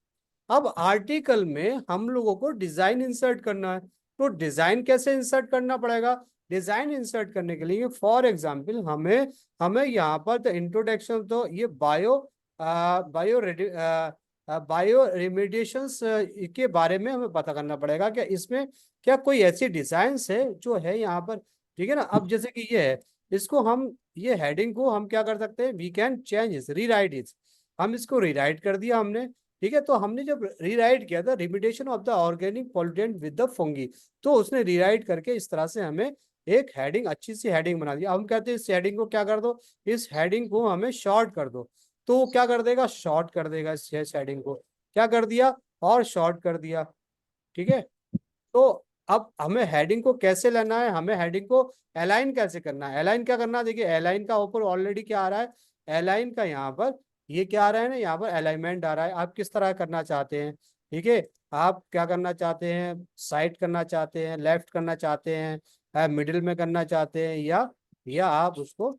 अब आर्टिकल में हम लोगों को डिजाइन इंसर्ट करना है। तो डिजाइन कैसे इंसर्ट करना पड़ेगा, डिजाइन इंसर्ट करने के लिए फॉर एग्जांपल हमें हमें यहाँ पर तो इंट्रोडक्शन, तो ये बायो रेमिडिएशंस के बारे में हमें पता करना पड़ेगा, क्या इसमें क्या कोई ऐसी डिजाइन्स है जो है यहाँ पर। ठीक है ना, अब जैसे कि ये है, इसको हम, ये हेडिंग को हम क्या कर सकते हैं, वी कैन चेंज इस, रीराइट इस, हम इसको रीराइट कर दिया हमने। ठीक है, तो हमने जब रीराइट किया था, remediation of the organic pollutant with the fungi, तो उसने रीराइट करके इस तरह से हमें एक हेडिंग, अच्छी सी हेडिंग बना दिया। हम कहते हैं इस हेडिंग को क्या कर दो, इस हेडिंग को हमें शॉर्ट कर दो, तो वो क्या कर देगा, शॉर्ट कर देगा इस हेडिंग को, क्या कर दिया, और शॉर्ट कर दिया। ठीक है, तो अब हमें हेडिंग को कैसे लेना है, हमें हेडिंग को अलाइन कैसे करना है, अलाइन क्या करना है, देखिए अलाइन का ऊपर ऑलरेडी क्या आ रहा है, अलाइन का यहाँ पर ये क्या आ रहा है ना, यहाँ पर अलाइनमेंट आ रहा है। आप किस तरह करना चाहते हैं, ठीक है, आप क्या करना चाहते हैं, साइड करना चाहते हैं, लेफ्ट करना चाहते हैं, मिडिल में करना चाहते हैं, या आप उसको,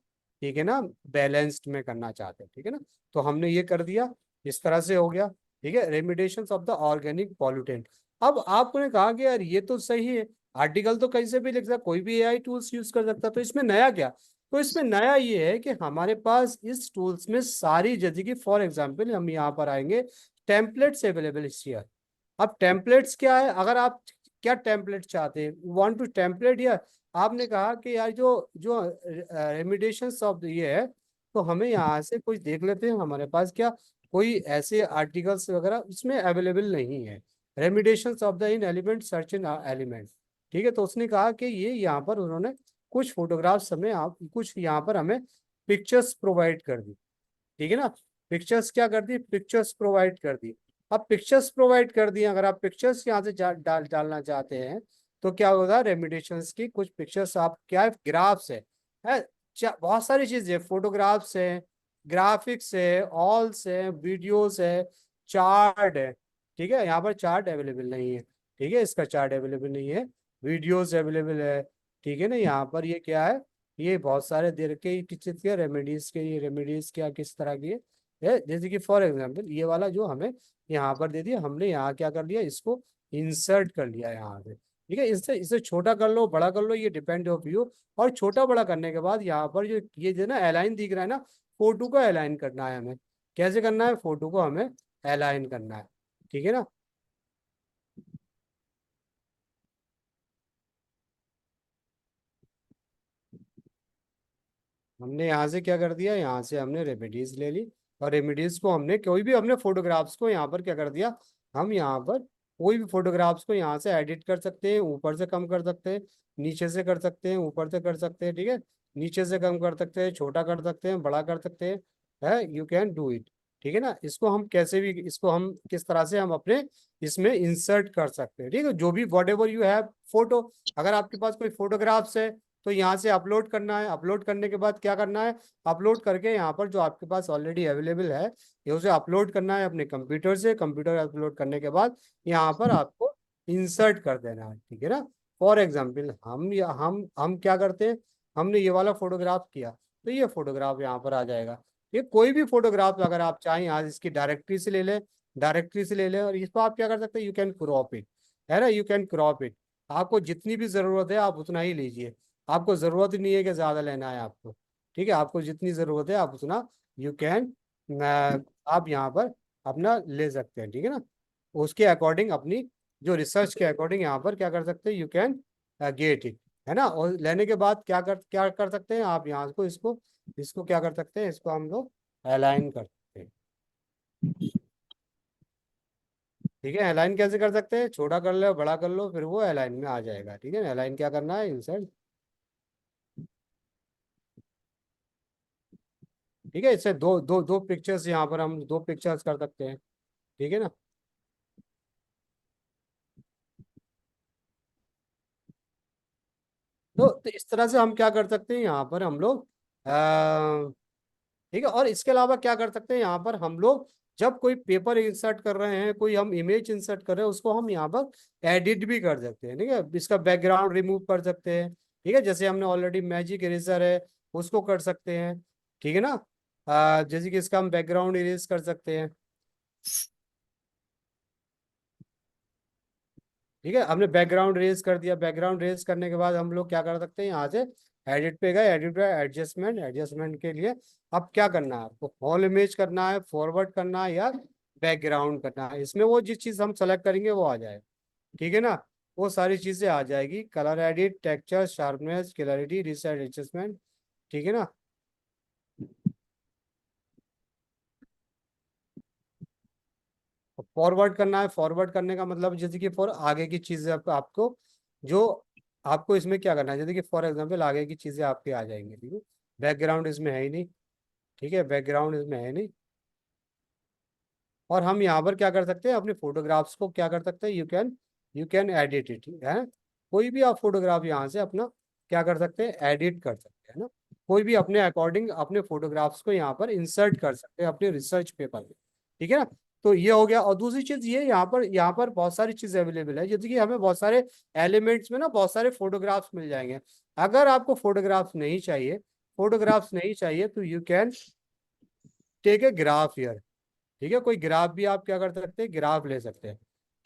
ठीक है ना, बैलेंस्ड में करना चाहते हैं। ठीक है ना, तो हमने ये कर दिया, इस तरह से हो गया। ठीक है, remediations of the organic pollutant. अब आपने कहा कि यार ये तो सही है, आर्टिकल तो कहीं से भी लिख सकता, कोई भी एआई टूल्स यूज कर सकता, तो इसमें नया क्या, तो इसमें नया ये है कि हमारे पास इस टूल्स में सारी, जैसे कि फॉर एग्जांपल हम यहाँ पर आएंगे, टेम्पलेट्स अवेलेबल हियर। अब टेम्पलेट्स क्या है, अगर आप क्या टेम्पलेट चाहते हैं, वांट टू टेम्पलेट, या आपने कहा कि यार जो जो रेमिडिएशंस ऑफ ये है, तो हमें यहाँ से कुछ देख लेते हैं हमारे पास क्या कोई ऐसे आर्टिकल्स वगैरह उसमें अवेलेबल नहीं है, remediations of the in element, search in element. ठीक है, तो उसने कहा कि ये यहाँ पर उन्होंने कुछ फोटोग्राफ्स हमें, आप कुछ यहाँ पर हमें पिक्चर्स प्रोवाइड कर दी। ठीक है ना, पिक्चर्स क्या कर दी, पिक्चर्स प्रोवाइड कर दी। अब पिक्चर्स प्रोवाइड कर दिए, अगर आप पिक्चर्स यहाँ से डालना चाहते हैं, तो क्या होगा, रेमिडिएशंस की कुछ पिक्चर्स, आप क्या है, ग्राफ्स है बहुत सारी चीजें, फोटोग्राफ्स है, ग्राफिक्स है, ऑल्स है, वीडियोस है, चार्ट है। ठीक है, यहाँ पर चार्ट अवेलेबल नहीं है, ठीक है, इसका चार्ट अवेलेबल नहीं है, वीडियोस अवेलेबल है। ठीक है ना, यहाँ पर ये क्या है, ये बहुत सारे दे रखे हैं किस चीज के, रेमेडीज के, ये रेमेडीज क्या किस तरह की है, जैसे कि फॉर एग्जांपल ये वाला जो हमें यहाँ पर दे दिया, हमने यहाँ क्या कर लिया, इसको इंसर्ट कर लिया यहाँ पे। ठीक है, इससे इसे छोटा कर लो, बड़ा कर लो, ये डिपेंड ऑफ यू। और छोटा बड़ा करने के बाद यहाँ पर जो ये जो ना अलाइन दिख रहा है ना, फोटो को अलाइन करना है हमें, कैसे करना है, फोटो को हमें अलाइन करना है। ठीक है ना, हमने यहाँ से क्या कर दिया, यहाँ से हमने रेमेडीज ले ली, और रेमेडीज को हमने कोई भी हमने फोटोग्राफ्स को यहाँ पर क्या कर दिया, हम यहाँ पर कोई भी फोटोग्राफ्स को यहाँ से एडिट कर सकते हैं, ऊपर से कम कर सकते हैं, नीचे से कर सकते हैं, ऊपर से कर सकते हैं, ठीक है, नीचे से कम कर सकते हैं, छोटा कर सकते हैं, बड़ा कर सकते हैं, है, यू कैन डू इट, ठीक है ना। इसको हम कैसे भी, इसको हम किस तरह से हम अपने इसमें इंसर्ट कर सकते हैं, ठीक है, जो भी what ever you have photo, अगर आपके पास कोई फोटोग्राफ्स है तो यहाँ से अपलोड करना है, अपलोड करने के बाद क्या करना है, अपलोड करके यहाँ पर जो आपके पास ऑलरेडी अवेलेबल है ये उसे अपलोड करना है अपने कंप्यूटर से, कंप्यूटर अपलोड करने के बाद यहाँ पर आपको इंसर्ट कर देना है, ठीक है ना। फॉर एग्जाम्पल हम क्या करते हैं, हमने ये वाला फोटोग्राफ किया तो ये फोटोग्राफ यहाँ पर आ जाएगा। ये कोई भी फोटोग्राफ अगर आप चाहें आज इसकी डायरेक्टरी से ले लें, डायरेक्टरी से ले लें, और इसको आप क्या कर सकते हैं, यू कैन क्रॉप इट, है ना, यू कैन क्रॉप इट, आपको जितनी भी जरूरत है आप उतना ही लीजिए, आपको जरूरत ही नहीं है कि ज्यादा लेना है आपको, ठीक है, आपको जितनी जरूरत है आप उतना यू कैन आप यहाँ पर अपना ले सकते हैं, ठीक है ना। उसके अकॉर्डिंग अपनी जो रिसर्च के अकॉर्डिंग यहाँ पर क्या कर सकते हैं, यू कैन गेट इट, है ना। और लेने के बाद क्या कर सकते हैं आप, यहाँ को इसको इसको क्या कर सकते हैं, इसको हम लोग अलाइन कर सकते हैं, ठीक है। अलाइन कैसे कर सकते हैं, छोटा कर लो बड़ा कर लो फिर वो अलाइन में आ जाएगा, ठीक है। अलाइन क्या करना है, इंसर्ट, ठीक है। इससे दो पिक्चर्स यहाँ पर हम दो पिक्चर्स कर सकते हैं, ठीक है ना। तो इस तरह से हम क्या कर सकते हैं यहाँ पर हम लोग ठीक है। और इसके अलावा क्या कर सकते हैं यहाँ पर हम लोग, जब कोई पेपर इंसर्ट कर रहे हैं, कोई हम इमेज इंसर्ट कर रहे हैं, उसको हम यहाँ पर एडिट भी कर सकते हैं, ठीक है, इसका बैकग्राउंड रिमूव कर सकते हैं, ठीक है, जैसे हमने ऑलरेडी मैजिक इरेजर है उसको कर सकते हैं, ठीक है ना। जैसे कि इसका हम बैकग्राउंड इरेज कर सकते हैं, ठीक है, हमने बैकग्राउंड रेज कर दिया, बैकग्राउंड रेज करने के बाद हम लोग क्या कर सकते हैं, यहाँ से एडिट पे गए, एडिट पे एडजस्टमेंट, एडजस्टमेंट के लिए अब क्या करना है आपको, होल इमेज करना है, फॉरवर्ड करना है या बैकग्राउंड करना है, इसमें वो जिस चीज हम सेलेक्ट करेंगे वो आ जाएगा, ठीक है ना। वो सारी चीजें आ जाएगी, colour edit, texture, sharpness, clarity, resize, adjustment, ठीक है ना। फॉरवर्ड करना है, फॉरवर्ड करने का मतलब जैसे कि फॉर आगे की चीजें आपको जो आपको इसमें क्या करना है, जैसे कि फॉर एग्जांपल आगे की चीजें आपके आ जाएंगी, ठीक है। बैकग्राउंड इसमें है ही नहीं, ठीक है, बैकग्राउंड इसमें है नहीं। और हम यहाँ पर क्या कर सकते हैं, अपने फोटोग्राफ्स को क्या कर सकते हैं, यू कैन एडिट इट, है, कोई भी आप फोटोग्राफ यहाँ से अपना क्या कर सकते हैं, एडिट कर सकते हैं ना, कोई भी अपने अकॉर्डिंग अपने फोटोग्राफ्स को यहाँ पर इंसर्ट कर सकते हैं अपने रिसर्च पेपर में, ठीक है ना। तो ये हो गया। और दूसरी चीज ये यहाँ पर बहुत सारी चीजें अवेलेबल है, जैसे कि हमें बहुत सारे एलिमेंट्स में ना बहुत सारे फोटोग्राफ्स मिल जाएंगे। अगर आपको फोटोग्राफ्स नहीं चाहिए तो you can take a graph here, ठीक है, कोई ग्राफ भी आप क्या कर सकते हैं, ग्राफ ले सकते हैं,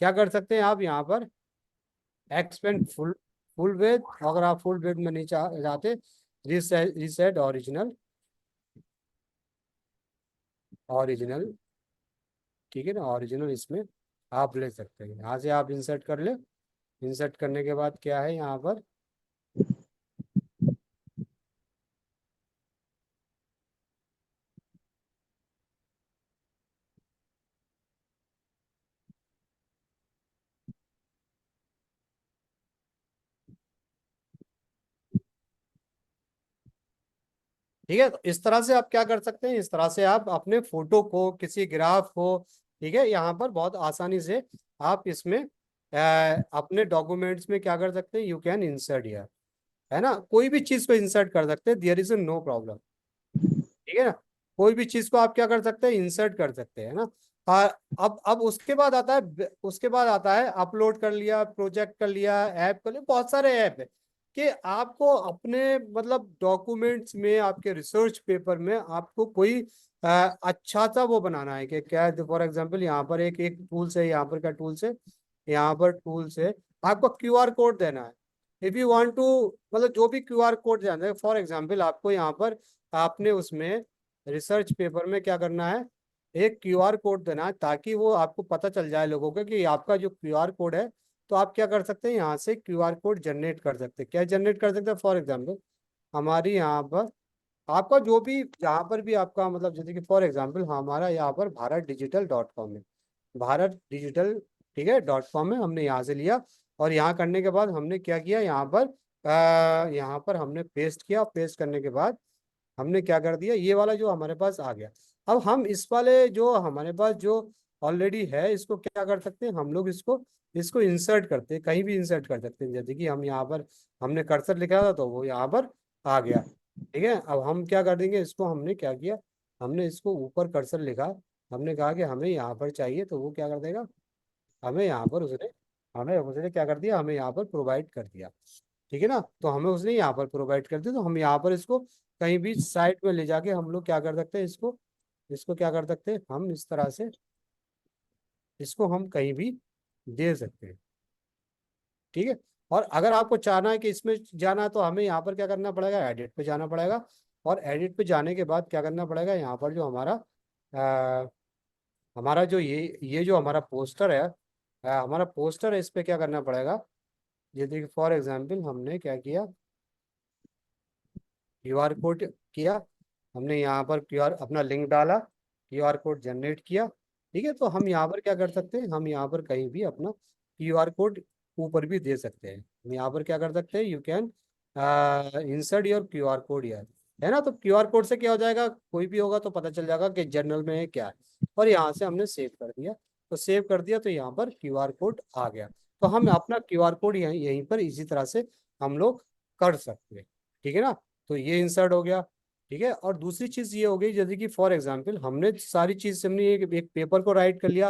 क्या कर सकते हैं आप यहाँ पर एक्सपेंड फुल फुल वेट, अगर आप फुल वेट में नहीं चाहते, रिसेट ओरिजिनल, ओरिजिनल, ठीक है ना, ओरिजिनल इसमें आप ले सकते हैं, यहाँ से आप इंसर्ट कर ले, इंसर्ट करने के बाद क्या है यहाँ पर, ठीक है। तो इस तरह से आप क्या कर सकते हैं, इस तरह से आप अपने फोटो को, किसी ग्राफ को, ठीक है, यहाँ पर बहुत आसानी से आप इसमें अपने डॉक्यूमेंट्स में क्या कर सकते हैं, यू कैन इंसर्ट हियर, है ना, कोई भी चीज को इंसर्ट कर सकते हैं, देयर इज नो प्रॉब्लम, ठीक है ना। कोई भी चीज को आप क्या कर सकते हैं, इंसर्ट कर सकते हैं ना। अब उसके बाद आता है अपलोड कर लिया, प्रोजेक्ट कर लिया, ऐप कर लिया, बहुत सारे ऐप है कि आपको अपने मतलब डॉक्यूमेंट्स में, आपके रिसर्च पेपर में आपको कोई अच्छा सा वो बनाना है कि क्या है, फॉर एग्जांपल यहाँ पर एक एक टूल्स है, यहाँ पर क्या टूल्स है, यहाँ पर टूल्स है, आपको क्यूआर कोड देना है, इफ यू वांट टू, मतलब जो भी क्यूआर कोड जाना है, फॉर एग्जांपल आपको यहाँ पर आपने उसमें रिसर्च पेपर में क्या करना है, एक क्यूआर कोड देना है, ताकि वो आपको पता चल जाए लोगों को कि आपका जो क्यूआर कोड है। तो आप क्या कर सकते हैं, यहाँ से क्यूआर कोड जनरेट कर सकते हैं, क्या जनरेट कर सकते हैं, फॉर एग्जांपल हमारी यहाँ पर आपका जो भी जहाँ पर भी आपका मतलब जैसे कि फॉर एग्जांपल हमारा यहाँ पर भारतडिजिटल.com है, भारत डिजिटल, ठीक है .com है, हमने यहाँ से लिया और यहाँ करने के बाद हमने क्या किया, यहाँ पर हमने पेस्ट किया। पेस्ट करने के बाद हमने क्या कर दिया, ये वाला जो हमारे पास आ गया। अब हम इस वाले जो हमारे पास जो ऑलरेडी है इसको क्या कर सकते हैं, हम लोग इसको इसको इंसर्ट करते हैं, कहीं भी इंसर्ट कर सकते हैं। जैसे कि हम यहाँ पर हमने कर्सर लिखा था तो वो यहाँ पर आ गया, ठीक है। अब हम क्या कर देंगे, इसको हमने क्या किया, हमने इसको ऊपर कर्सर लिखा, हमने कहा कि हमें यहाँ पर चाहिए, तो वो क्या कर देगा, हमें यहाँ पर उसने क्या कर दिया, हमें यहाँ पर प्रोवाइड कर दिया, ठीक है ना। तो हमें उसने यहाँ पर प्रोवाइड कर दिया, तो हम यहाँ पर इसको कहीं भी साइट में ले जाके हम लोग क्या कर सकते हैं, इसको इसको क्या कर सकते हैं, हम इस तरह से इसको हम कहीं भी दे सकते हैं, ठीक है। और अगर आपको चाहना है कि इसमें जाना है तो हमें यहाँ पर क्या करना पड़ेगा, एडिट पे जाना पड़ेगा। और एडिट पे जाने के बाद क्या करना पड़ेगा, यहाँ पर जो हमारा जो ये जो हमारा पोस्टर है, हमारा पोस्टर है, इस पे क्या करना पड़ेगा। ये देखिए फॉर एग्जांपल हमने क्या किया, क्यूआर कोड किया, हमने यहाँ पर क्यूआर अपना लिंक डाला, क्यूआर कोड जनरेट किया, ठीक है। तो हम यहाँ पर क्या कर सकते हैं, हम यहाँ पर कहीं भी अपना क्यूआर कोड ऊपर भी दे सकते हैं। हम यहाँ पर क्या कर सकते हैं, you can insert your QR code यार, है ना। तो क्यूआर कोड से क्या हो जाएगा, कोई भी होगा तो पता चल जाएगा कि जनरल में है क्या है। और यहाँ से हमने सेव कर दिया, तो सेव कर दिया तो यहाँ पर क्यूआर कोड आ गया। तो हम अपना क्यूआर कोड यहीं पर इसी तरह से हम लोग कर सकते हैं, ठीक है ना। तो ये इंसर्ट हो गया, ठीक है। और दूसरी चीज ये हो गई, जैसे कि फॉर एग्जांपल हमने सारी चीज हमने एक पेपर को राइट कर लिया।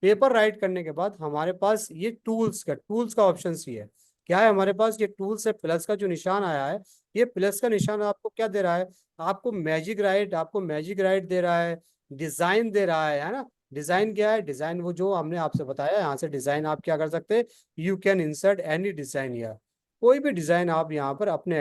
पेपर राइट करने के बाद हमारे पास ये टूल्स का ऑप्शन ही है। क्या है हमारे पास, ये टूल्स है, प्लस का जो निशान आया है, ये प्लस का निशान आपको क्या दे रहा है, आपको मैजिक राइट दे रहा है, डिजाइन दे रहा है ना। डिजाइन क्या है, डिजाइन वो जो हमने आपसे बताया, यहाँ से डिजाइन आप क्या कर सकते हैं, you can insert any design या कोई भी डिजाइन आप यहाँ पर अपने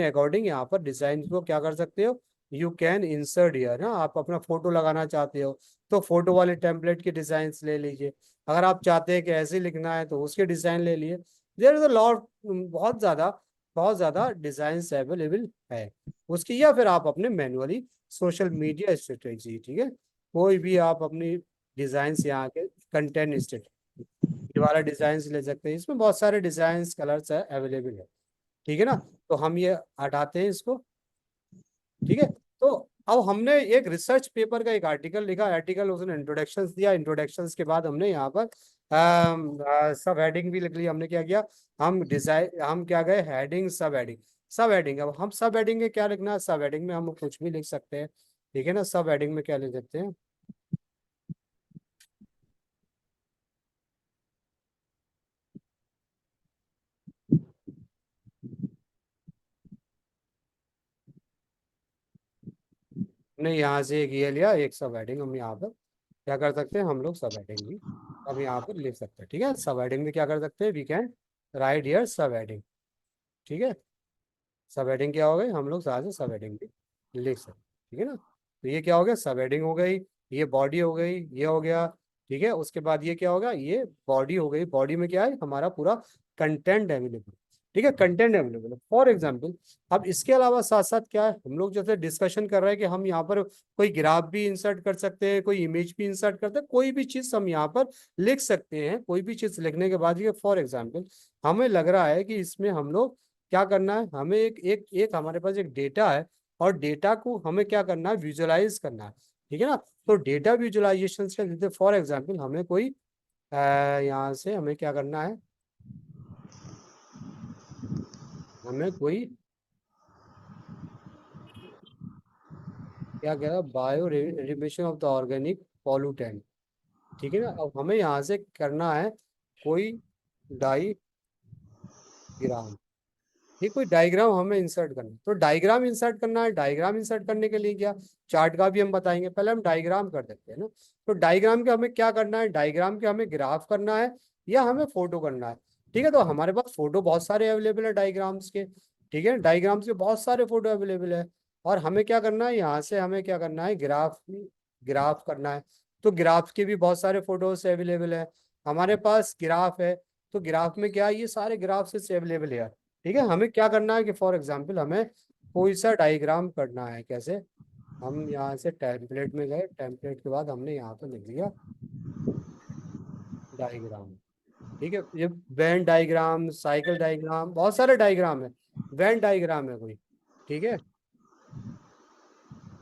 अकॉर्डिंग यहाँ पर डिजाइन को क्या कर सकते हो, यू कैन इंसर्ट हियर ना। आप अपना फोटो लगाना चाहते हो तो फोटो वाले टेम्पलेट के डिजाइन ले लीजिए। अगर आप चाहते हैं कि ऐसे लिखना है तो उसके डिजाइन ले लिए। देयर इज अ लॉट, बहुत ज्यादा डिजाइन अवेलेबल है उसकी। या फिर आप अपने मैनुअली सोशल मीडिया स्ट्रेटेजी, ठीक है, कोई भी आप अपनी डिजाइन यहाँ के कंटेंट स्ट्रेटेजी, ये वाला डिजाइन ले सकते हैं। इसमें बहुत सारे डिजाइन कलर्स है अवेलेबल है, ठीक है ना। तो हम ये हटाते हैं इसको, ठीक है। तो अब हमने एक रिसर्च पेपर का एक आर्टिकल लिखा, आर्टिकल उसने इंट्रोडक्शंस दिया, इंट्रोडक्शंस के बाद हमने यहाँ पर सब हेडिंग भी लिख ली। हमने क्या किया, हम क्या गए, heading sub heading sub heading. अब हम सब हेडिंग में क्या लिखना है, सब हेडिंग में हम कुछ भी लिख सकते हैं, ठीक है ना। सब हेडिंग में क्या लिख सकते हैं, हमने यहाँ से एक ये लिया, एक सब हेडिंग हम यहाँ पर क्या कर सकते हैं, हम लोग सब हेडिंग भी हम यहाँ पर लिख सकते हैं, ठीक है। सब हेडिंग में क्या कर सकते हैं, वी कैन राइट हियर सब हेडिंग, ठीक है। सब हेडिंग क्या हो गई, हम लोग साथ से सब हेडिंग भी लिख सकते हैं, ठीक है ना। तो ये क्या हो गया, सब हेडिंग हो गई, ये बॉडी हो गई, ये हो गया, ठीक है। उसके बाद ये क्या होगा, ये बॉडी हो गई। बॉडी में क्या है, हमारा पूरा कंटेंट अवेलेबल, ठीक है, कंटेंट अवेलेबल है। फॉर एग्जाम्पल अब इसके अलावा साथ साथ क्या है, हम लोग जैसे डिस्कशन कर रहे हैं कि हम यहाँ पर कोई ग्राफ भी इंसर्ट कर सकते हैं, कोई इमेज भी इंसर्ट करते हैं, कोई भी चीज हम यहाँ पर लिख सकते हैं। कोई भी चीज लिखने के बाद ये फॉर एग्जाम्पल हमें लग रहा है कि इसमें हम लोग क्या करना है, हमें एक हमारे पास एक डेटा है और डेटा को हमें क्या करना है, विजुअलाइज करना है, ठीक है ना। तो डेटा विजुअलाइजेशन के जैसे फॉर एग्जांपल हमें कोई यहाँ से हमें क्या करना है, हमें कोई क्या कह रहा है, bio remission of the organic pollutant, ठीक है ना। अब हमें यहाँ से करना है कोई डाईग्राम, ये कोई डायग्राम हमें इंसर्ट करना है। तो डायग्राम इंसर्ट करना है, डायग्राम इंसर्ट करने के लिए क्या, चार्ट का भी हम बताएंगे, पहले हम डायग्राम कर देते हैं ना। तो डायग्राम के हमें क्या करना है, डायग्राम के हमें ग्राफ करना है या हमें फोटो करना है, ठीक है। तो हमारे पास फोटो बहुत सारे अवेलेबल है डायग्राम्स के, ठीक है, डायग्राम्स के बहुत सारे फोटो अवेलेबल है। और हमें क्या करना है, यहाँ से हमें क्या करना है, ग्राफ ग्राफ करना है। तो ग्राफ के भी बहुत सारे फोटोज अवेलेबल है हमारे पास, ग्राफ है। तो ग्राफ में क्या है, ये सारे ग्राफ से अवेलेबल है, ठीक है। हमें क्या करना है कि फॉर एग्जांपल हमें कोई सा डायग्राम करना है। कैसे? हम यहाँ से टेम्पलेट में गए, टेम्पलेट के बाद हमने यहाँ पर लिख दिया डायग्राम। ठीक है, ये वेन डायग्राम, साइकिल डायग्राम, बहुत सारे डायग्राम है। वेन डायग्राम है कोई, ठीक है,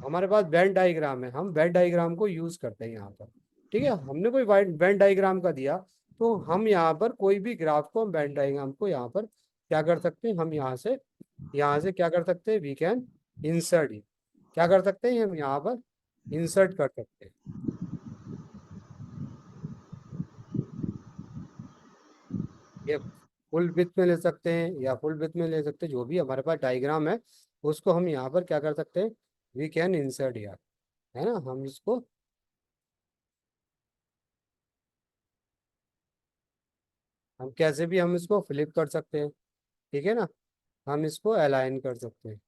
हमारे पास वेन डायग्राम है, हम वेन डायग्राम को यूज करते हैं यहाँ पर। ठीक है, हमने कोई वेन डायग्राम का दिया, तो हम यहाँ पर कोई भी ग्राफ को, हम वेन डायग्राम को यहाँ पर क्या कर सकते हैं, हम यहाँ से क्या कर सकते हैं, वी कैन इंसर्ट। क्या कर सकते हैं हम यहाँ पर इंसर्ट कर सकते हैं। ये फुल विड्थ में ले सकते हैं या फुल विड्थ में ले सकते हैं, जो भी हमारे पास डायग्राम है उसको हम यहाँ पर क्या कर सकते हैं, वी कैन इंसर्ट यार, है ना। हम इसको हम कैसे भी हम इसको फ्लिप कर सकते हैं, ठीक है ना, हम इसको अलाइन कर सकते हैं।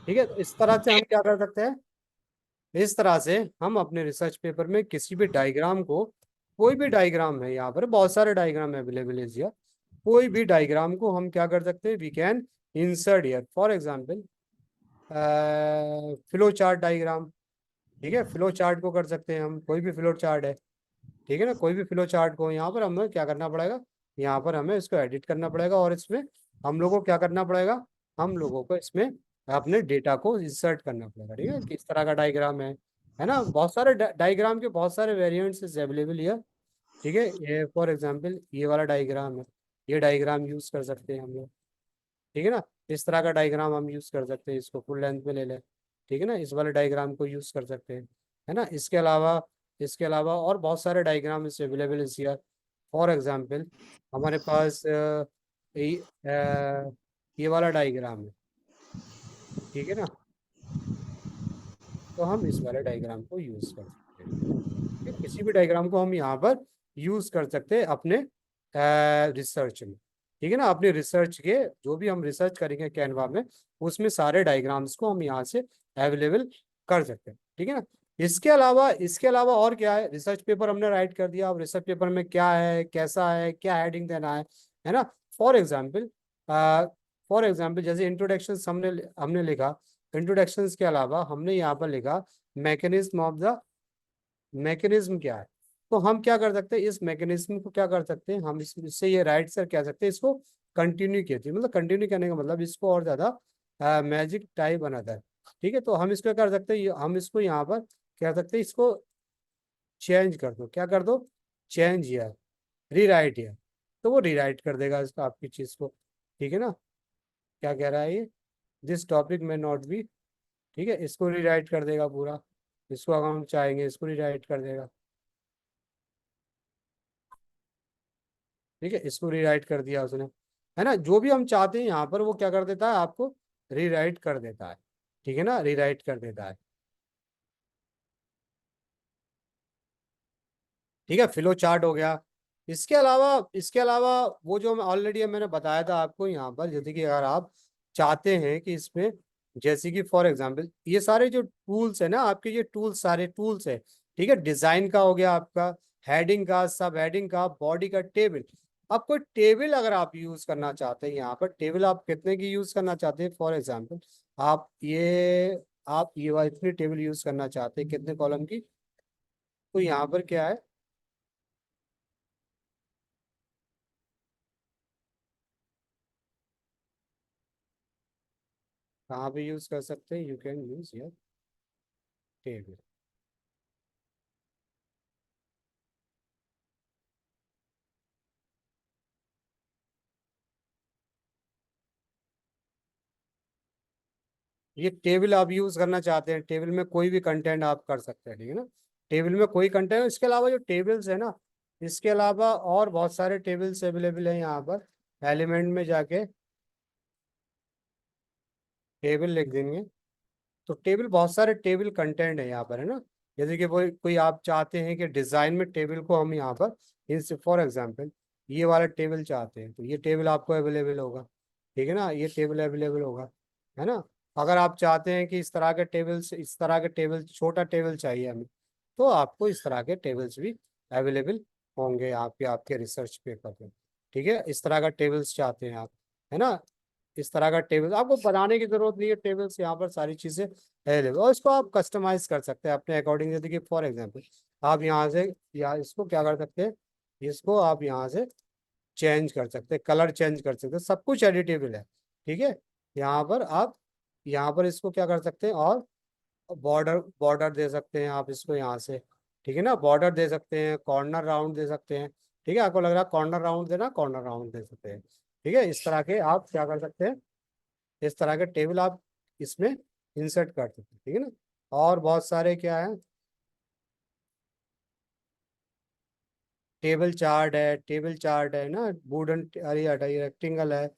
ठीक है, तो इस तरह से हम क्या कर सकते हैं, इस तरह से हम अपने रिसर्च पेपर में किसी भी डायग्राम को, कोई भी डायग्राम है, यहाँ पर बहुत सारे डायग्राम अवेलेबल है यहाँ, कोई भी डायग्राम को हम क्या कर सकते हैं, we can insert here. For example flow chart diagram, ठीक है, फ्लो चार्ट को कर सकते हैं हम, कोई भी फ्लो चार्ट है, ठीक है ना, कोई भी फ्लो चार्ट को यहाँ पर हमें क्या करना पड़ेगा, यहाँ पर हमें इसको एडिट करना पड़ेगा और इसमें हम लोगों को क्या करना पड़ेगा, हम लोगों को इसमें अपने डेटा को इंसर्ट करना पड़ेगा। ठीक है, किस तरह का डायग्राम है ना, बहुत सारे डायग्राम के बहुत सारे वेरिएंट्स अवेलेबल है। ठीक है, ये फॉर एग्जांपल ये वाला डायग्राम है, ये डायग्राम यूज कर सकते हैं हम लोग। ठीक है ना, इस तरह का डायग्राम हम यूज कर सकते हैं, इसको फुल लेंथ में ले लें, ठीक है ना, इस वाले डायग्राम को यूज कर सकते हैं, है ना। इसके अलावा और बहुत सारे डायग्राम इस अवेलेबल इस ईयर। फॉर एग्जांपल हमारे पास ये वाला डायग्राम है, ठीक है ना, तो हम इस वाले डायग्राम को यूज कर सकते हैं। ठीक है? किसी भी डायग्राम को हम यहाँ पर यूज कर सकते हैं अपने रिसर्च में। ठीक है ना, अपने रिसर्च के जो भी हम रिसर्च करेंगे कैनवा में, उसमें सारे डायग्राम्स को हम यहाँ से अवेलेबल कर सकते हैं। ठीक है ना, इसके अलावा और क्या है, रिसर्च पेपर हमने राइट कर दिया, अब रिसर्च पेपर में क्या है, कैसा है, क्या हेडिंग देना है ना। फॉर एग्जाम्पल जैसे इंट्रोडक्शन हमने हमने लिखा, इंट्रोडक्शन के अलावा हमने यहाँ पर लिखा मैकेनिज्म ऑफ द, मैकेनिज्म क्या है, तो हम क्या कर सकते हैं, इस मैकेनिज्म को क्या कर सकते हैं, हम इससे ये राइट सर कह सकते हैं, इसको कंटिन्यू कहते हैं, मतलब कंटिन्यू करने का मतलब इसको और ज्यादा मैजिक टाइप बनाता है। ठीक है, तो हम इसको कर सकते हैं, हम इसको यहाँ पर कह सकते हैं, इसको चेंज कर दो, क्या कर दो, चेंज या रीराइट या, तो वो रीराइट कर देगा इसको, आपकी चीज को। ठीक है ना, क्या कह रहा है ये, दिस टॉपिक में नॉट बी, ठीक है, इसको रीराइट कर देगा पूरा, इसको अगर हम चाहेंगे इसको रीराइट कर देगा। ठीक है, इसको रीराइट कर दिया उसने, है ना, जो भी हम चाहते हैं यहाँ पर वो क्या कर देता है, आपको रीराइट कर देता है। ठीक है ना, रीराइट कर देता है। ठीक है, फ्लो चार्ट हो गया। इसके अलावा वो जो मैं ऑलरेडी मैंने बताया था आपको यहाँ पर, जैसे कि अगर आप चाहते हैं कि इसमें, जैसे कि फॉर एग्जांपल ये सारे जो टूल्स है ना आपके, ये टूल्स सारे टूल्स है, ठीक है, डिजाइन का हो गया आपका, हेडिंग का, सब हेडिंग का, बॉडी का, टेबल। अब कोई टेबल अगर आप यूज करना चाहते हैं, यहाँ पर टेबल आप कितने की यूज करना चाहते हैं, फॉर एग्जाम्पल आप ये वाली इतनी टेबल यूज करना चाहते हैं, कितने कॉलम की, तो यहाँ पर क्या है, कहाँ पे यूज कर सकते हैं, you can use your table. ये टेबल आप यूज करना चाहते हैं, टेबल में कोई भी कंटेंट आप कर सकते हैं, ठीक है ना, टेबल में कोई कंटेंट। इसके अलावा जो टेबल्स है ना, इसके अलावा और बहुत सारे टेबल्स अवेलेबल हैं यहाँ पर, एलिमेंट में जाके टेबल लिख देंगे, तो टेबल, बहुत सारे टेबल कंटेंट है यहाँ पर, है ना। जैसे कि कोई कोई आप चाहते हैं कि डिजाइन में टेबल को हम यहाँ पर, फॉर एग्जाम्पल ये वाला टेबल चाहते हैं तो ये टेबल आपको अवेलेबल होगा, ठीक है ना, ये टेबल अवेलेबल होगा, है ना। अगर आप चाहते हैं कि इस तरह के टेबल छोटा टेबल चाहिए हमें, तो आपको इस तरह के टेबल्स भी अवेलेबल होंगे आपके आपके रिसर्च पेपर में, ठीक है। इस तरह का टेबल्स चाहते हैं आप, है ना, इस तरह का टेबल आपको बनाने की जरूरत नहीं है, टेबल्स यहाँ पर सारी चीजें अवेलेबल, और इसको आप कस्टमाइज कर सकते हैं अपने अकॉर्डिंग। जैसे कि फॉर एग्जांपल आप यहाँ से या इसको क्या कर सकते हैं, इसको आप यहाँ से चेंज कर सकते हैं, कलर चेंज कर सकते हैं, सब कुछ एडिटेबल है, ठीक है। यहाँ पर आप यहाँ पर इसको क्या कर सकते हैं, और बॉर्डर बॉर्डर दे सकते हैं आप इसको यहाँ से, ठीक है ना, बॉर्डर दे सकते हैं, कॉर्नर राउंड दे सकते हैं, ठीक है। आपको लग रहा है कॉर्नर राउंड देना, कॉर्नर राउंड दे सकते हैं, ठीक है। इस तरह के आप क्या कर सकते हैं, इस तरह के टेबल आप इसमें इंसर्ट कर सकते हैं, ठीक है ना। और बहुत सारे क्या है, टेबल चार्ट है ना, वुडन, अरे रेक्टेंगल है,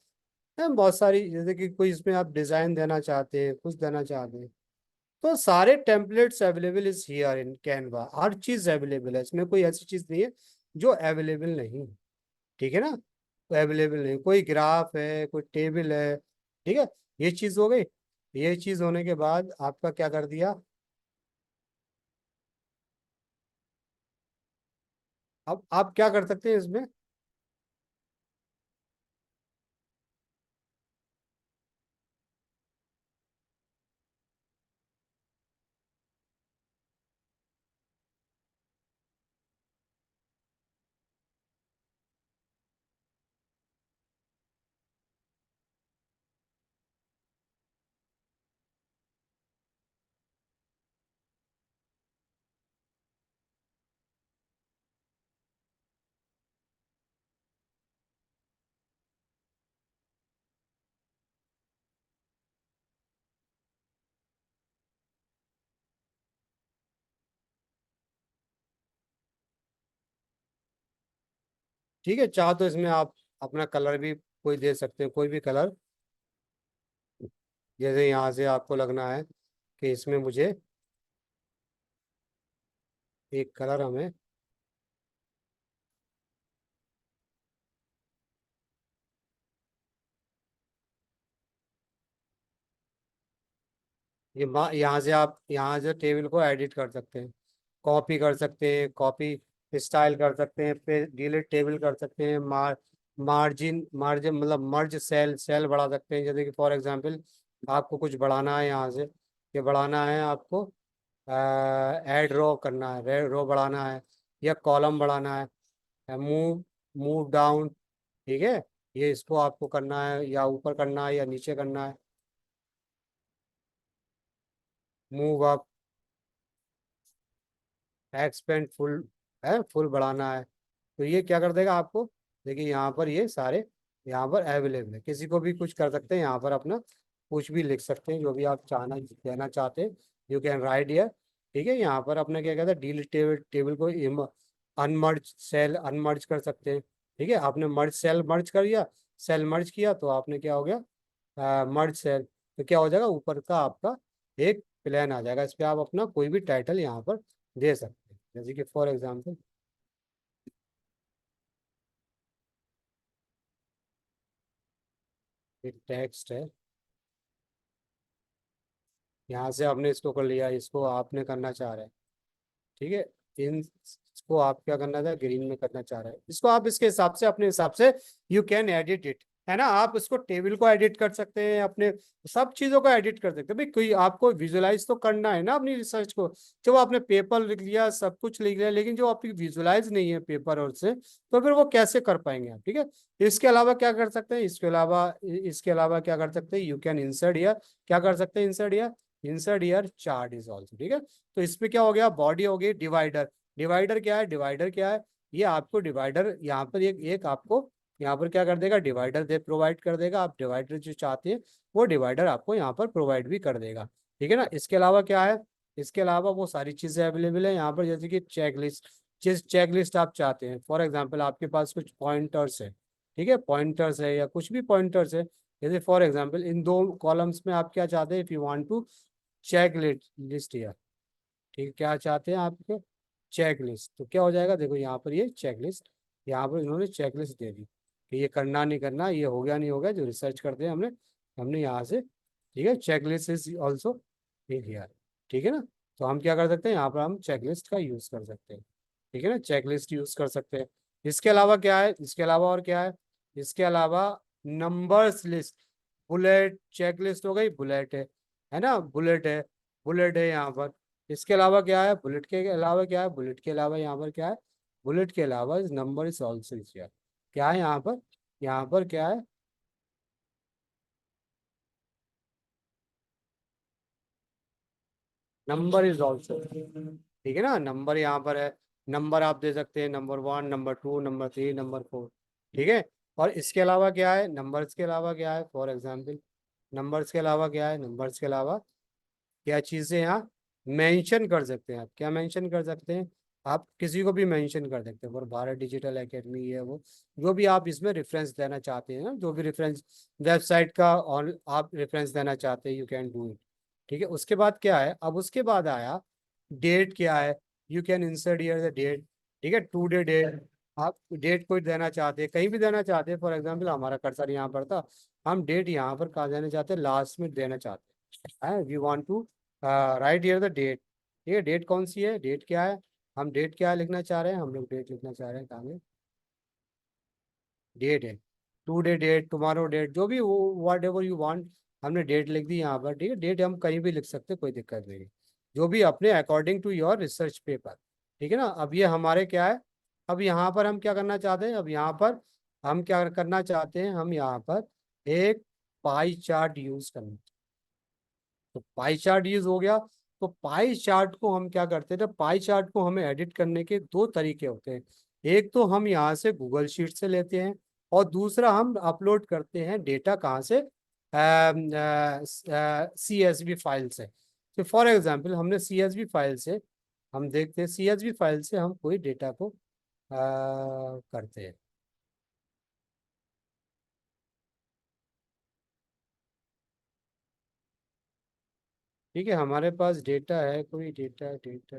बहुत सारी, जैसे कि कोई इसमें आप डिजाइन देना चाहते हैं, कुछ देना चाहते हैं, तो सारे templates available is here in Canva, हर चीज अवेलेबल है, इसमें कोई ऐसी चीज नहीं है जो अवेलेबल नहीं है, ठीक है ना। तो अवेलेबल नहीं, कोई ग्राफ है, कोई टेबल है, ठीक है। ये चीज हो गई, ये चीज होने के बाद आपका क्या कर दिया, अब आप क्या कर सकते हैं इसमें, ठीक है। चाहो तो इसमें आप अपना कलर भी कोई दे सकते हैं, कोई भी कलर, जैसे यहाँ से आपको लगना है कि इसमें मुझे एक कलर हमें, यहाँ से आप यहाँ से टेबल को एडिट कर सकते हैं, कॉपी कर सकते हैं, कॉपी स्टाइल कर सकते हैं, फिर डिलीट टेबल कर सकते हैं, मार्जिन मार्जिन मतलब मर्ज सेल बढ़ा सकते हैं। जैसे कि फॉर एग्जांपल आपको कुछ बढ़ाना है यहाँ से, ये बढ़ाना है आपको, ऐड रो करना है, रो बढ़ाना है, या कॉलम बढ़ाना है, मूव मूव डाउन, ठीक है। ये इसको आपको करना है, या ऊपर करना है या नीचे करना है, मूव अप, एक्सपेंड फुल है, फुल बढ़ाना है, तो ये क्या कर देगा आपको, देखिए यहाँ पर ये सारे यहाँ पर अवेलेबल है, किसी को भी कुछ कर सकते हैं, यहाँ पर अपना कुछ भी लिख सकते हैं, जो भी आप कहना चाहते हैं, यू कैन राइट हियर, ठीक है। यहाँ पर अपने क्या कहते हैं, डिलीट टेबल को अनमर्ज सेल अनमर्ज कर सकते हैं, ठीक है। आपने मर्ज सेल मर्ज कर दिया, सेल मर्ज किया तो आपने क्या हो गया, मर्ज सेल, तो क्या हो जाएगा, ऊपर का आपका एक प्लान आ जाएगा, इस पर आप अपना कोई भी टाइटल यहाँ पर दे सकते हैं। जैसे कि फॉर एग्जाम्पल एक टेक्स्ट है, यहाँ से आपने इसको कर लिया, इसको आपने करना चाह रहे हैं, ठीक है। इन इसको आप क्या करना था, ग्रीन में करना चाह रहे हैं, इसको आप इसके हिसाब से अपने हिसाब से यू कैन एडिट इट, है ना। आप इसको टेबल को एडिट कर सकते हैं, अपने सब चीजों को एडिट कर सकते हैं भाई, कोई आपको विजुलाइज तो करना है ना अपनी रिसर्च को। जब आपने पेपर लिख लिया, सब कुछ लिख लिया, लेकिन जो आपकी विजुलाइज नहीं है पेपर और से, तो फिर वो कैसे कर पाएंगे आप, ठीक है। इसके अलावा क्या कर सकते हैं, इसके अलावा क्या कर सकते हैं, यू कैन इंसर्ट हियर, क्या कर सकते हैं, insert here chart is also, ठीक है। तो इसमें क्या हो गया, बॉडी हो गई, डिवाइडर, डिवाइडर क्या है, ये आपको डिवाइडर यहाँ पर एक आपको यहाँ पर क्या कर देगा, डिवाइडर दे प्रोवाइड कर देगा, आप डिवाइडर जो चाहते हैं वो डिवाइडर आपको यहाँ पर प्रोवाइड भी कर देगा, ठीक है ना। इसके अलावा क्या है, इसके अलावा वो सारी चीजें अवेलेबल है यहाँ पर, जैसे कि चेक लिस्ट, जिस चेक लिस्ट आप चाहते हैं, फॉर एग्जाम्पल आपके पास कुछ पॉइंटर्स है, ठीक है, पॉइंटर्स है या कुछ भी पॉइंटर्स है, जैसे फॉर एग्जाम्पल इन दो कॉलम्स में आप क्या चाहते हैं, if you want to check list या, ठीक है, क्या चाहते हैं आपके चेक लिस्ट, तो क्या हो जाएगा, देखो यहाँ पर ये चेक लिस्ट यहाँ पर इन्होंने चेकलिस्ट दे दी कि ये करना नहीं करना, ये हो गया नहीं हो गया, जो रिसर्च करते हैं हमने हमने यहाँ से, ठीक है, चेकलिस्ट इज ऑल्सो हियर, ठीक है ना। तो हम क्या कर सकते हैं, यहाँ पर हम चेकलिस्ट का यूज कर सकते हैं, ठीक है ना, चेकलिस्ट यूज कर सकते हैं। इसके अलावा क्या है, इसके अलावा और क्या है, इसके अलावा नंबर्स लिस्ट, बुलेट चेकलिस्ट हो गई, बुलेट है ना, बुलेट है, बुलेट है यहाँ पर। इसके अलावा क्या है, बुलेट के अलावा क्या है, बुलेट के अलावा यहाँ पर क्या है, बुलेट के अलावा इस नंबर इज ऑल्सो हियर, क्या है यहाँ पर क्या है, नंबर इज ऑल्सो, ठीक है ना, नंबर यहाँ पर है, नंबर आप दे सकते हैं, नंबर 1, नंबर 2, नंबर 3, नंबर 4, ठीक है। और इसके अलावा क्या है, नंबर्स के अलावा क्या है, फॉर एग्जाम्पल नंबर्स के अलावा क्या है, नंबर्स के अलावा क्या चीज़ें यहाँ मेंशन कर सकते हैं, आप क्या मेंशन कर सकते हैं, आप किसी को भी मेंशन कर सकते हैं, और भारत डिजिटल एकेडमी है वो, जो भी आप इसमें रेफरेंस देना चाहते हैं ना, जो भी रेफरेंस वेबसाइट का और आप रेफरेंस देना चाहते हैं, यू कैन डू इट, ठीक है। उसके बाद क्या है, अब उसके बाद आया डेट, क्या है, you can insert here the date, ठीक है, टू डे डेट, आप डेट कोई देना चाहते हैं, कहीं भी देना चाहते हैं, फॉर एग्जाम्पल हमारा कर्सर यहाँ पर था, हम डेट यहाँ पर कहाँ देना चाहते हैं, लास्ट में देना चाहते हैं, we want to write here the date, ठीक है, डेट कौन सी है, डेट क्या है, हम डेट क्या लिखना चाह रहे हैं, हम लोग डेट लिखना चाह रहे हैं, कहाँ में डेट है, today date, tomorrow date, जो भी वो वट एवर यू वांट, हमने डेट लिख दी यहाँ पर, ठीक है, डेट हम कहीं भी लिख सकते हैं, कोई दिक्कत नहीं है, जो भी अपने according to your research paper, ठीक है ना। अब ये हमारे क्या है, अब यहाँ पर हम क्या करना चाहते हैं, अब यहाँ पर हम क्या करना चाहते हैं, हम यहाँ पर एक पाई चार्ट यूज करना, तो पाई चार्ट यूज हो गया। तो पाई चार्ट को हम क्या करते हैं, पाई चार्ट को हमें एडिट करने के दो तरीके होते हैं, एक तो हम यहाँ से गूगल शीट से लेते हैं, और दूसरा हम अपलोड करते हैं डेटा कहाँ से, CSV फाइल से। तो फॉर एग्जांपल हमने CSV फाइल से, हम देखते हैं CSV फाइल से हम कोई डेटा को करते हैं, ठीक है, हमारे पास डेटा है, कोई डेटा डेटा,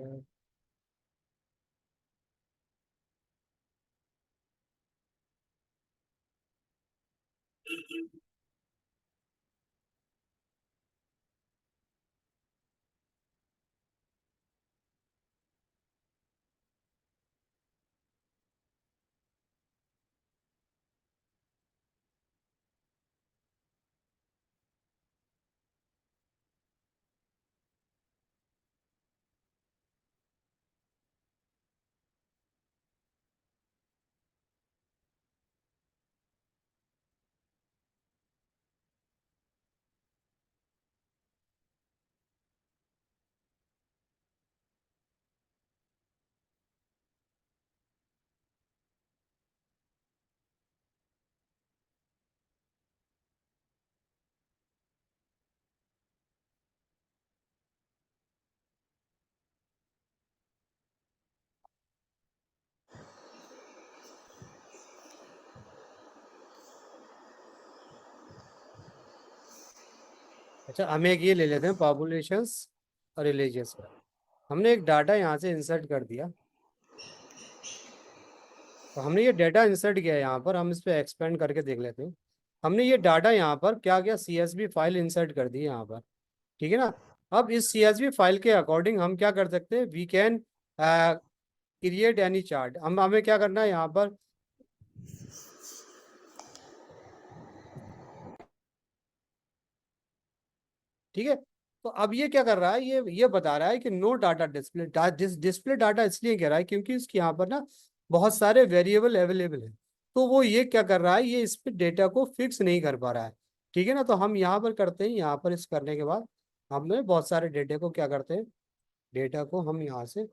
अच्छा हम एक ये ले लेते हैं, पॉपुलेशंस और रिलीजियस का, हमने एक डाटा यहाँ से इंसर्ट कर दिया, तो हमने ये डाटा इंसर्ट किया है यहाँ पर, हम इस पे एक्सपेंड करके देख लेते हैं। हमने ये डाटा यहाँ पर क्या किया, CSV फाइल इंसर्ट कर दी यहाँ पर, ठीक है ना। अब इस CSV फाइल के अकॉर्डिंग हम क्या कर सकते हैं, we can create any chart, हम हमें क्या करना है यहाँ पर, ठीक है। तो अब ये क्या कर रहा है, ये बता रहा है कि no data display, display data इसलिए कह रहा है क्योंकि इसके यहाँ पर ना बहुत सारे वेरिएबल अवेलेबल है, तो वो ये क्या कर रहा है, ये इस पे डेटा को फिक्स नहीं कर पा रहा है, ठीक है ना। तो हम यहाँ पर करते हैं, यहाँ पर इस करने के बाद हमें बहुत सारे डेटा को क्या करते हैं, डेटा को हम यहाँ से,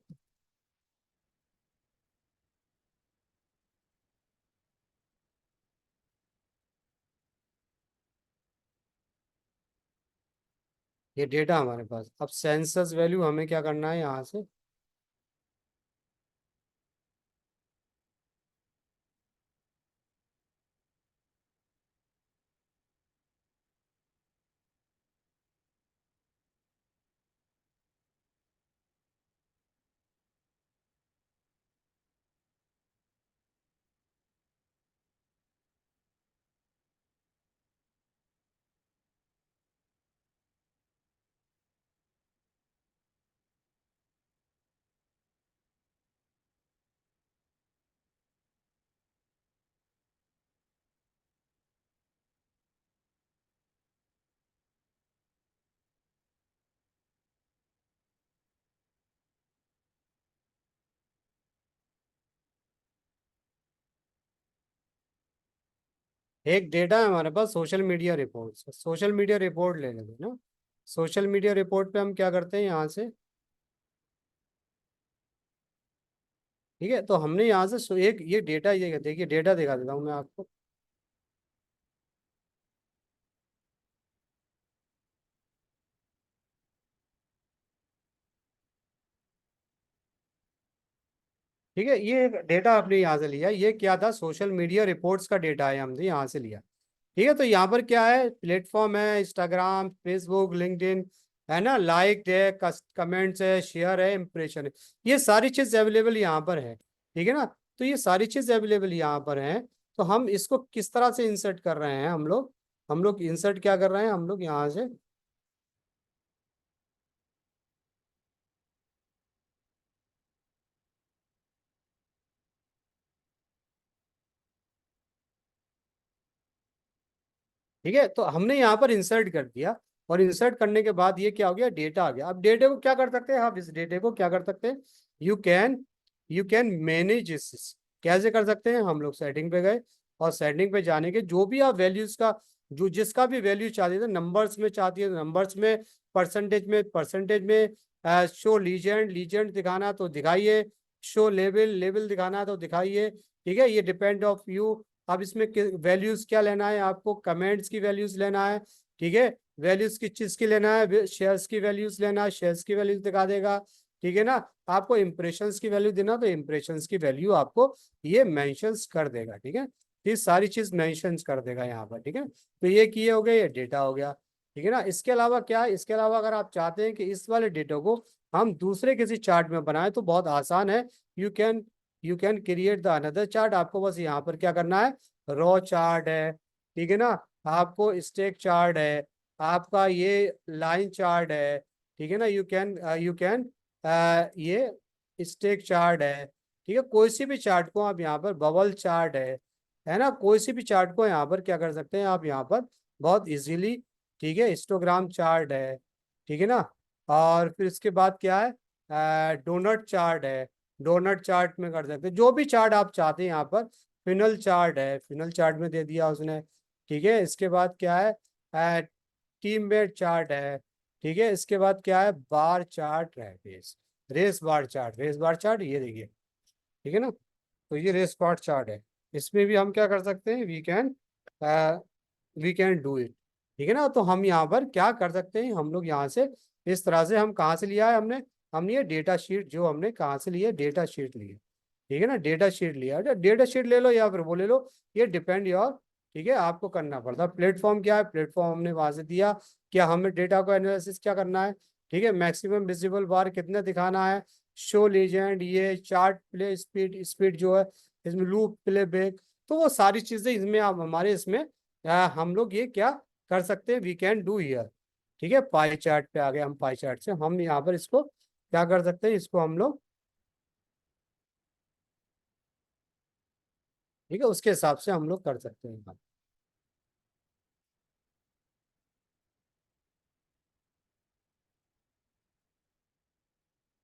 ये डेटा हमारे पास, अब सेंसस वैल्यू हमें क्या करना है यहाँ से, एक डेटा है हमारे पास social media report. Social media report ले लेते हैं ना। सोशल मीडिया रिपोर्ट पे हम क्या करते हैं यहाँ से, ठीक है। तो हमने यहाँ से एक ये डेटा, ये देखिए डेटा दिखा देता हूँ मैं आपको। ठीक है, ये डेटा आपने यहाँ से लिया, ये क्या था, सोशल मीडिया रिपोर्ट्स का डेटा है, हमने यहाँ से लिया। ठीक है, तो यहाँ पर क्या है, प्लेटफॉर्म है, इंस्टाग्राम, फेसबुक, लिंक्डइन, है ना, लाइक है, कमेंट्स है, शेयर है, इंप्रेशन है, ये सारी चीज अवेलेबल यहाँ पर है। ठीक है ना, तो ये सारी चीज अवेलेबल यहाँ पर है। तो हम इसको किस तरह से इंसर्ट कर रहे हैं, हम लोग इंसर्ट क्या कर रहे हैं, हम लोग यहाँ से, ठीक है, तो हमने यहाँ पर इंसर्ट कर दिया, और इंसर्ट करने के बाद ये क्या हो गया, डेटा आ गया। अब डेटा को क्या कर सकते हैं आप, इस डेटा को क्या कर सकते हैं, यू कैन मैनेज इस, कैसे कर सकते हैं, हम लोग सेटिंग पे गए, और सेटिंग पे जाने के जो भी आप वैल्यूज का, जो जिसका भी वैल्यू चाहते थे, नंबर्स में चाहती है नंबर्स में, परसेंटेज में शो लीजेंड दिखाना तो दिखाइए, शो लेवल दिखाना तो दिखाइए। ठीक है, ये डिपेंड ऑफ यू। अब इसमें वैल्यूज क्या लेना है आपको, कमेंट्स की वैल्यूज लेना है। ठीक है, वैल्यूज किस चीज की लेना है, शेयर्स की वैल्यूज लेना है, शेयर्स की वैल्यूज दिखा देगा। ठीक है ना, आपको इंप्रेशंस की वैल्यू देना, तो इंप्रेशंस की वैल्यू आपको ये मेंशंस कर देगा। ठीक है, ये सारी चीज मेंशंस कर देगा यहाँ पर। ठीक है, तो ये किए हो गए, ये डेटा हो गया। ठीक है ना, इसके अलावा क्या है, इसके अलावा अगर आप चाहते हैं कि इस वाले डेटा को हम दूसरे किसी चार्ट में बनाए, तो बहुत आसान है। You can create the another chart. आपको बस यहाँ पर क्या करना है, रॉ चार्ट है, ठीक है ना, आपको स्टेक चार्ट है, आपका ये लाइन चार्ट है, ठीक है ना, यू कैन ये स्टेक चार्ट है। ठीक है, कोई सी भी चार्ट को आप यहाँ पर, बबल चार्ट है ना, कोई सी भी चार्ट को यहाँ पर क्या कर सकते हैं आप, यहाँ पर बहुत इजीली। ठीक है, हिस्टोग्राम चार्ट है, ठीक है ना, और फिर इसके बाद क्या है, डोनट चार्ट है, डोनट चार्ट में कर सकते हैं, जो भी चार्ट आप चाहते हैं यहाँ पर। फिनल चार्ट है, फिनल चार्ट में दे दिया उसने। ठीक है, इसके बाद क्या है, टीम बेड चार्ट है। ठीक है, इसके बाद क्या है, बार चार्ट है, रेस बार चार्ट, ये देखिए। ठीक है ना, तो ये रेस बार चार्ट है, इसमें भी हम क्या कर सकते हैं, वी कैन डू इट। ठीक है ना, तो हम यहाँ पर क्या कर सकते हैं, हम लोग यहाँ से इस तरह से, हम कहाँ से लिया है हमने ये डेटा शीट, जो हमने कहाँ से लिया, डेटा शीट लिया। ठीक है ना, डेटा शीट लिया, डेटा शीट ले लो या फिर वो ले लो, ये डिपेंड योर। ठीक है, आपको करना पड़ता है। प्लेटफॉर्म क्या है, प्लेटफॉर्म हमने वहां से दिया, क्या हमें डेटा को एनालिसिस क्या करना है। ठीक है, मैक्सिमम विजिबल बार कितना दिखाना है, शो लीजेंड, ये चार्ट प्ले स्पीड, स्पीड जो है इसमें, लूप प्ले बैक, तो वो सारी चीजें इसमें आप हमारे इसमें हम लोग ये क्या कर सकते हैं, वी कैन डू हियर। ठीक है, पाई चार्ट पे आ गए हम, पाई चार्ट से हम यहाँ पर इसको क्या कर सकते हैं, इसको हम लोग, ठीक है, उसके हिसाब से हम लोग कर सकते हैं।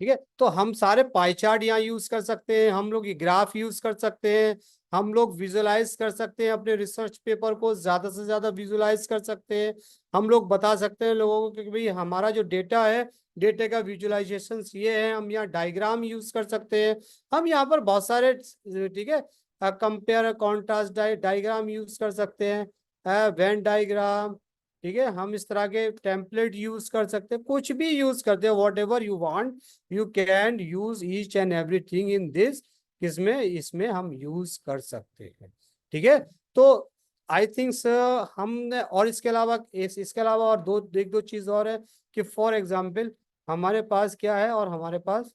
ठीक है, तो हम सारे पाई चार्ट यहाँ यूज कर सकते हैं, हम लोग ये ग्राफ यूज कर सकते हैं, हम लोग विजुलाइज कर सकते हैं अपने रिसर्च पेपर को, ज्यादा से ज्यादा विजुलाइज कर सकते हैं। हम लोग बता सकते हैं लोगों को कि भाई हमारा जो डेटा है, डेटा का विजुलाइजेशन ये है, हम यहाँ डायग्राम यूज कर सकते हैं। हम यहाँ पर बहुत सारे, ठीक है, कंपेयर कॉन्ट्रास्ट डायग्राम यूज कर सकते हैं, वेन डायग्राम। ठीक है, हम इस तरह के टेम्पलेट यूज कर सकते हैं, कुछ भी यूज करते हैं, what ever you want, you can use each and everything in this, किसमें, इसमें हम यूज कर सकते हैं। ठीक है, तो आई थिंक हमने, और इसके अलावा इसके अलावा और एक दो चीज और है, कि फॉर एग्जाम्पल हमारे पास क्या है, और हमारे पास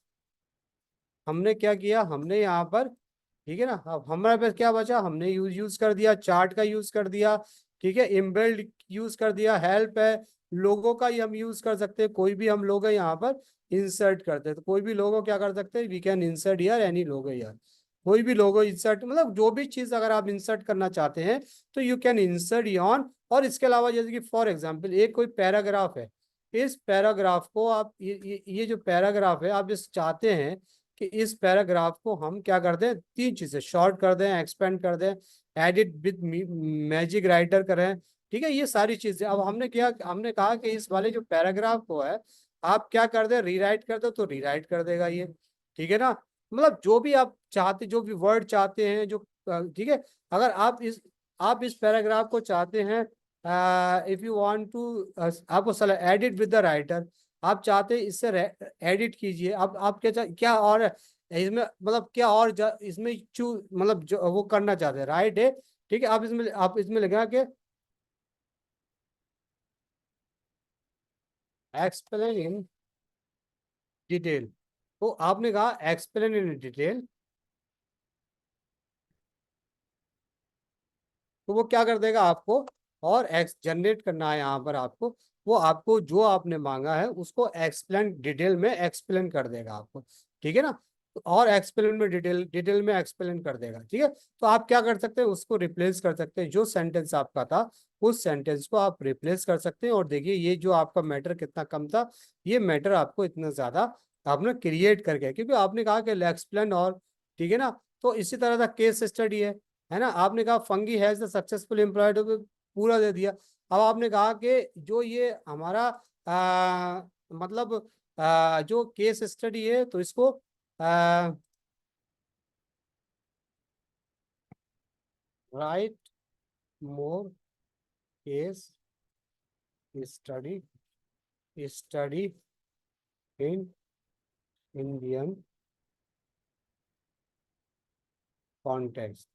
हमने क्या किया, हमने यहाँ पर, ठीक है ना, अब हमारे पास क्या बचा, हमने यूज कर दिया, चार्ट का यूज कर दिया। ठीक है, इनबिल्ड यूज कर दिया, हेल्प है, लोगो का ही हम यूज कर सकते हैं, कोई भी हम लोगो यहाँ पर इंसर्ट करते हैं, तो कोई भी लोगो क्या कर सकते हैं, वी कैन इंसर्ट यार एनी लोगो यार, कोई भी लोगो इंसर्ट, मतलब जो भी चीज अगर आप इंसर्ट करना चाहते हैं, तो यू कैन इंसर्ट ऑन। और इसके अलावा जैसे कि फॉर एग्जाम्पल एक कोई पैराग्राफ है, इस पैराग्राफ को आप, ये जो पैराग्राफ है, आप इस चाहते हैं कि इस पैराग्राफ को हम क्या कर दें, तीन चीजें, शॉर्ट कर दें, एक्सपेंड कर दें, एडिट विद मैजिक राइटर करें। ठीक है, ये सारी चीजें। अब हमने कहा कि इस वाले जो पैराग्राफ को है आप क्या कर दे, रीराइट कर दो तो रीराइट कर देगा ये। ठीक है ना, मतलब जो भी आप चाहते, जो भी वर्ड चाहते हैं, जो ठीक है। अगर आप इस पैराग्राफ को चाहते हैं, इफ यू वांट टू, आपको एडिट विद द राइटर, आप चाहते हैं इससे एडिट कीजिए। अब आप क्या और इसमें मतलब क्या और इसमें मतलब जो वो करना चाहते हैं, राइट है। ठीक है, आप इसमें लगा के एक्सप्लेन इन डिटेल, तो आपने कहा एक्सप्लेन इन डिटेल, तो वो क्या कर देगा आपको, और एक्स जनरेट करना है यहाँ पर आपको, वो आपको जो आपने मांगा है उसको एक्सप्लेन डिटेल में एक्सप्लेन कर देगा आपको। ठीक है ना, तो और एक्सप्लेन में डिटेल में एक्सप्लेन कर देगा। ठीक है, तो आप क्या कर सकते हैं, उसको रिप्लेस कर सकते हैं, जो सेंटेंस आपका था उस सेंटेंस को आप रिप्लेस कर सकते हैं। और देखिए ये जो आपका मैटर कितना कम था, ये मैटर आपको इतना ज्यादा आपने क्रिएट करके, क्योंकि आपने कहा कि एक्सप्लेन और, ठीक है ना। तो इसी तरह का केस स्टडी है ना। आपने कहा fungi has the successful employed, पूरा दे दिया। अब आपने कहा कि जो ये हमारा मतलब जो केस स्टडी है, तो इसको right more case study study in Indian context.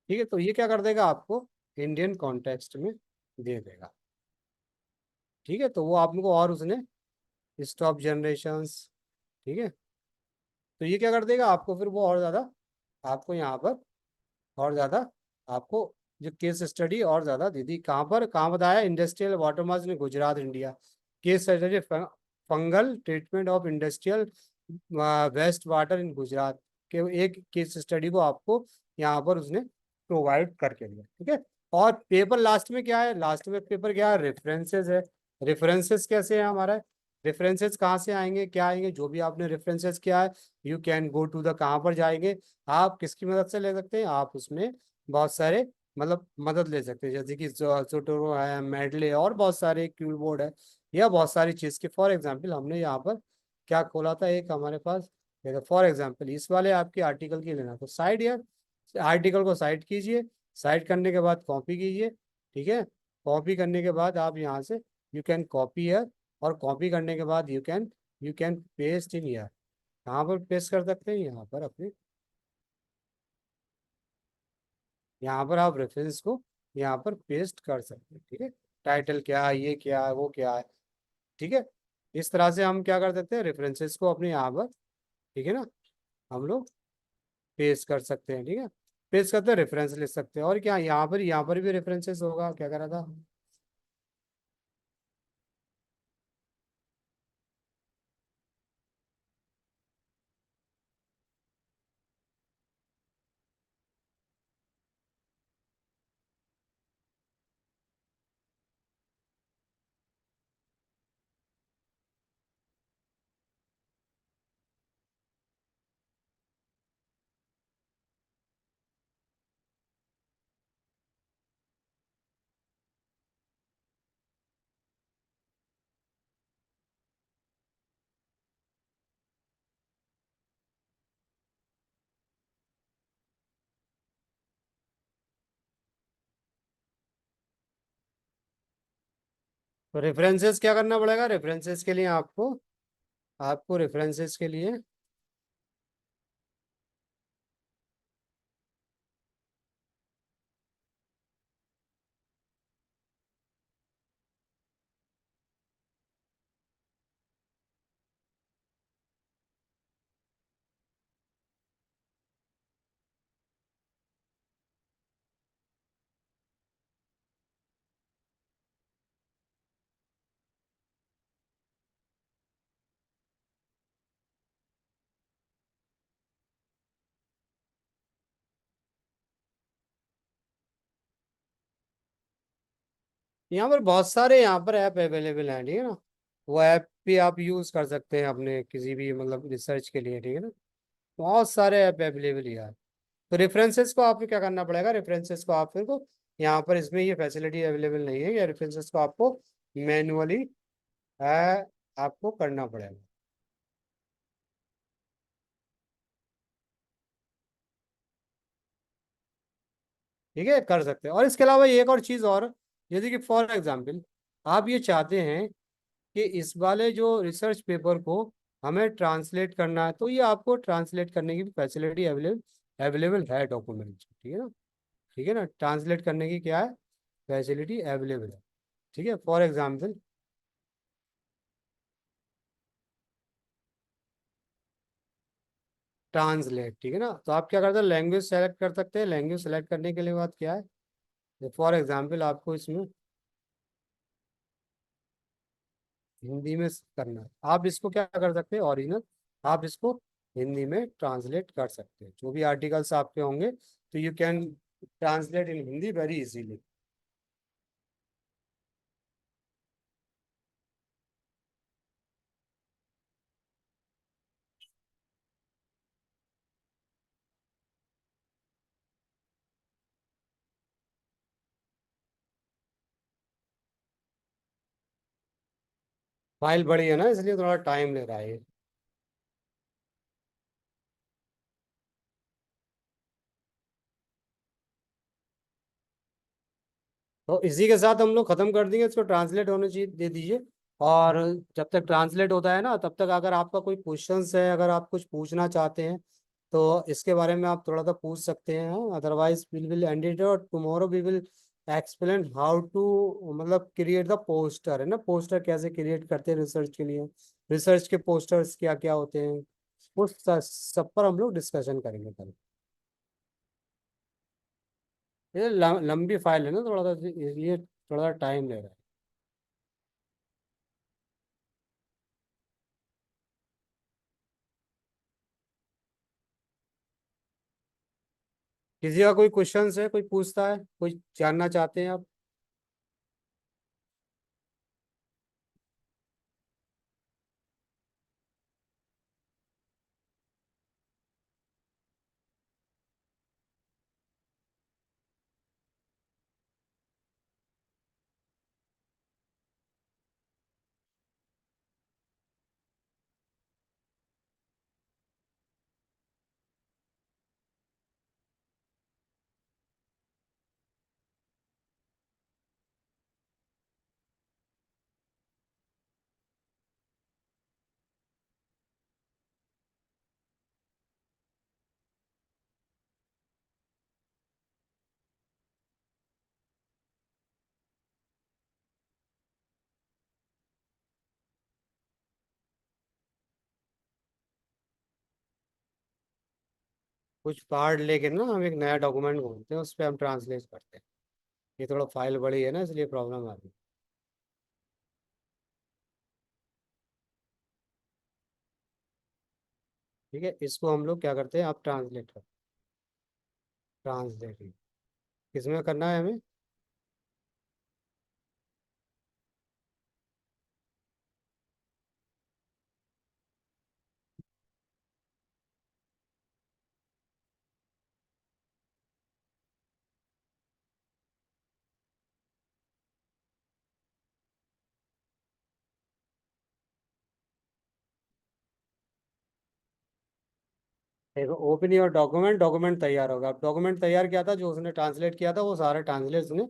ठीक है, तो ये क्या कर देगा आपको, इंडियन कॉन्टेक्स्ट में दे देगा। ठीक है, तो वो आपको और उसने स्टॉप जनरेशंस, ठीक है, तो ये क्या कर देगा आपको, फिर वो और ज्यादा आपको यहाँ पर और ज्यादा आपको जो केस स्टडी और ज्यादा दे दी। कहाँ पर, कहाँ बताया, industrial water mass in Gujarat India, case study fungal treatment of industrial waste water in Gujarat के, एक केस स्टडी को आपको यहाँ पर उसने प्रोवाइड करके दिया। ठीक है, और पेपर लास्ट में क्या है, लास्ट में पेपर क्या है, रेफरेंसेस है। रेफरेंसेस कैसे है हमारा, रेफरेंसेस कहाँ से आएंगे, क्या आएंगे, जो भी आपने रेफरेंसेस किया है, you can go to the, कहाँ पर जाएंगे, आप किसकी मदद से ले सकते हैं, आप उसमें बहुत सारे मतलब मदद ले सकते हैं, जैसे कि जोटोरो है, मेडले, और बहुत सारे क्यू बोर्ड है, या बहुत सारी चीज के। फॉर एग्जांपल हमने यहाँ पर क्या खोला था, एक हमारे पास, फॉर एग्जांपल इस वाले आपके आर्टिकल की लेना, तो साइड, यार आर्टिकल को साइड कीजिए, साइड करने के बाद कॉपी कीजिए। ठीक है, कॉपी करने के बाद आप यहाँ से यू कैन कॉपी हियर, और कॉपी करने के बाद you can paste in here. कहाँ पर पेस्ट कर सकते हैं, यहाँ पर अपने, यहाँ पर आप रेफरेंस को यहाँ पर पेस्ट कर सकते हैं। ठीक है, टाइटल क्या है, ये क्या है, वो क्या है। ठीक है, इस तरह से हम क्या कर सकते हैं, रेफरेंसेस को अपने यहाँ पर, ठीक है ना, हम लोग पेस्ट कर सकते हैं। ठीक है, पेस्ट करते हैं, रेफरेंस लिख सकते हैं। और क्या, यहाँ पर भी रेफरेंसेस होगा, क्या करा था, तो रेफरेंसेस क्या करना पड़ेगा, रेफरेंसेस के लिए आपको आपको रेफरेंसेस के लिए यहाँ पर बहुत सारे यहाँ पर ऐप अवेलेबल हैं। ठीक है ना, वो ऐप भी आप यूज कर सकते हैं अपने किसी भी मतलब रिसर्च के लिए, ठीक है ना। बहुत सारे ऐप अवेलेबल है यार। तो रेफरेंसेस को आपको क्या करना पड़ेगा, रेफरेंसेस को आप फिर को यहाँ पर इसमें ये फैसिलिटी अवेलेबल नहीं है, या रेफरेंसेस को आपको मैनुअली आपको करना पड़ेगा। ठीक है, कर सकते हैं। और इसके अलावा एक और चीज़ और, जैसे कि फॉर एग्जांपल आप ये चाहते हैं कि इस वाले जो रिसर्च पेपर को हमें ट्रांसलेट करना है, तो ये आपको ट्रांसलेट करने की भी फैसिलिटी अवेलेबल अवेलेबल है डॉक्यूमेंट, ठीक है ना। ठीक है ना, ट्रांसलेट करने की क्या है, फैसिलिटी अवेलेबल है। ठीक है, फॉर एग्जांपल ट्रांसलेट, ठीक है ना। तो आप क्या करते हैं, लैंग्वेज सेलेक्ट कर सकते हैं। लैंग्वेज सेलेक्ट करने के लिए बात क्या है, फॉर एग्जांपल आपको इसमें हिंदी में करना है, आप इसको क्या कर सकते हैं, ओरिजिनल आप इसको हिंदी में ट्रांसलेट कर सकते हैं। जो भी आर्टिकल्स आपके होंगे, तो you can translate in Hindi very easily. File बड़ी है ना, इसलिए थोड़ा टाइम ले रहा है ये। तो इसी के साथ हम लोग खत्म कर देंगे, इसको ट्रांसलेट होने चाहिए दे दीजिए। और जब तक ट्रांसलेट होता है ना, तब तक अगर आपका कोई क्वेश्चंस है, अगर आप कुछ पूछना चाहते हैं, तो इसके बारे में आप थोड़ा सा पूछ सकते हैं। अदरवाइज विल एंड इट, और tomorrow we will explain how to मतलब क्रिएट द पोस्टर, है ना। पोस्टर कैसे क्रिएट करते हैं रिसर्च के लिए, रिसर्च के पोस्टर्स क्या क्या होते हैं, उस सब पर हम लोग डिस्कशन करेंगे कल। ये लंबी फाइल है ना थोड़ा सा, ये थोड़ा सा टाइम ले रहा है। किसी का कोई क्वेश्चन है, कोई पूछता है, कोई जानना चाहते हैं आप। कुछ पार्ट लेके ना हम एक नया डॉक्यूमेंट खोलते हैं, उस पर हम ट्रांसलेट करते हैं। ये थोड़ा फाइल बड़ी है ना, इसलिए प्रॉब्लम आ रही है। ठीक है, इसको हम लोग क्या करते हैं, आप ट्रांसलेट कर, ट्रांसलेट किसमें करना है हमें। देखो, ओपन योर डॉक्यूमेंट, डॉक्यूमेंट तैयार होगा। अब डॉक्यूमेंट तैयार किया था, जो उसने ट्रांसलेट किया था, वो सारा ट्रांसलेट उसने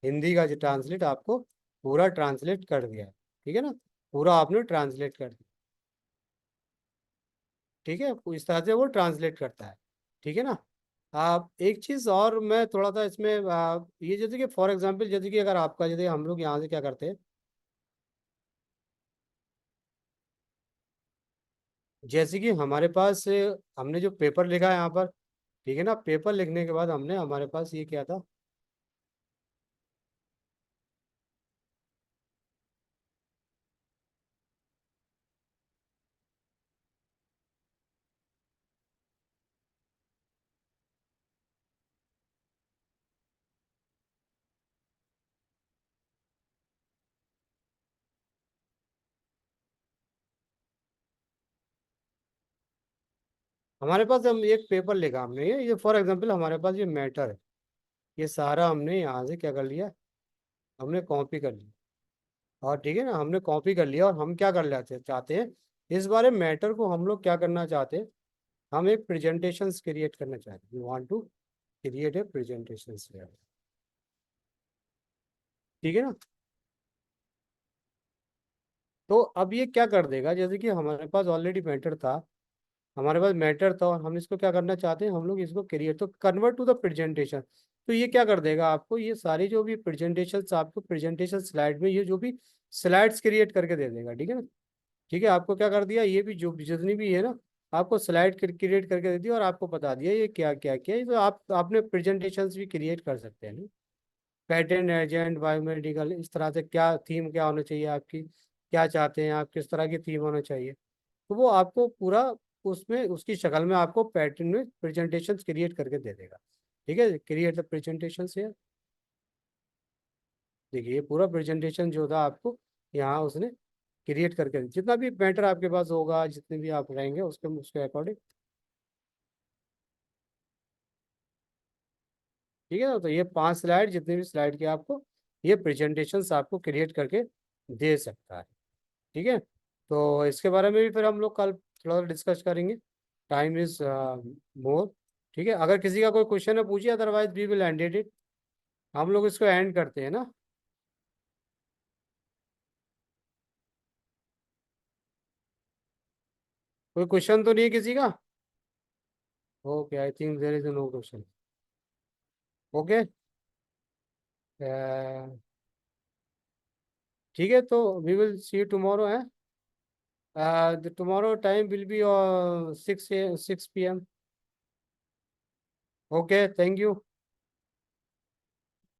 हिंदी का जो ट्रांसलेट आपको पूरा ट्रांसलेट कर दिया है। ठीक है ना, पूरा आपने ट्रांसलेट कर दिया। ठीक है, इस तरह से वो ट्रांसलेट करता है। ठीक है ना। आप एक चीज़ और मैं थोड़ा सा इसमें ये जैसे कि फॉर एग्जांपल, जैसे कि अगर आपका, जैसे हम लोग यहाँ से क्या करते हैं, जैसे कि हमारे पास हमने जो पेपर लिखा है यहाँ पर, ठीक है ना, पेपर लिखने के बाद हमने हमारे पास ये क्या था, हमारे पास हम एक पेपर लिखा हमने, ये फॉर एग्जांपल हमारे पास ये मैटर है, ये सारा हमने यहाँ से क्या कर लिया, हमने कॉपी कर लिया। और ठीक है ना, हमने कॉपी कर लिया और हम क्या कर लेते चाहते हैं, इस बारे मैटर को हम लोग क्या करना चाहते हैं, हम एक प्रेजेंटेशन क्रिएट करना चाहते हैं। We want to create a presentation, ठीक है ना। तो अब ये क्या कर देगा, जैसे कि हमारे पास ऑलरेडी मैटर था, हमारे पास मैटर था और हम इसको क्या करना चाहते हैं, हम लोग इसको क्रिएट तो कन्वर्ट टू द प्रेजेंटेशन। तो ये क्या कर देगा आपको, ये सारी जो भी प्रेजेंटेशन आपको प्रेजेंटेशन स्लाइड में ये जो भी स्लाइड्स क्रिएट करके दे देगा, ठीक है ना। ठीक है, आपको क्या कर दिया, ये भी जो जितनी भी है ना, आपको स्लाइड क्रिएट करके दे दिया और आपको बता दिया ये क्या क्या क्या है। तो आप अपने प्रेजेंटेशन भी क्रिएट कर सकते हैं ना, पेटेंट एजेंट बायोमेडिकल, इस तरह से क्या थीम क्या होना चाहिए आपकी, क्या चाहते हैं आप, किस तरह की थीम होना चाहिए, तो वो आपको पूरा उसमें उसकी शक्ल में आपको पैटर्न में प्रेजेंटेशन क्रिएट करके दे देगा। ठीक है, क्रिएट द प्रेजेंटेशन से, देखिए ये पूरा प्रेजेंटेशन जो था आपको यहाँ उसने क्रिएट करके, जितना भी मैटर आपके पास होगा, जितने भी आप रहेंगे उसके उसके अकॉर्डिंग, ठीक है ना। तो ये 5 स्लाइड, जितने भी स्लाइड के आपको ये प्रेजेंटेशन आपको क्रिएट करके दे सकता है, ठीक है। तो इसके बारे में भी फिर हम लोग कल थोड़ा डिस्कस करेंगे, टाइम इज मोर, ठीक है। अगर किसी का कोई क्वेश्चन है पूछिए, otherwise we will end it, हम लोग इसको एंड करते हैं ना। कोई क्वेश्चन तो नहीं है किसी का? Okay, I think there is no question. Okay, ठीक है, तो we will see you tomorrow है, the tomorrow time will be 6 p.m. Okay, thank you.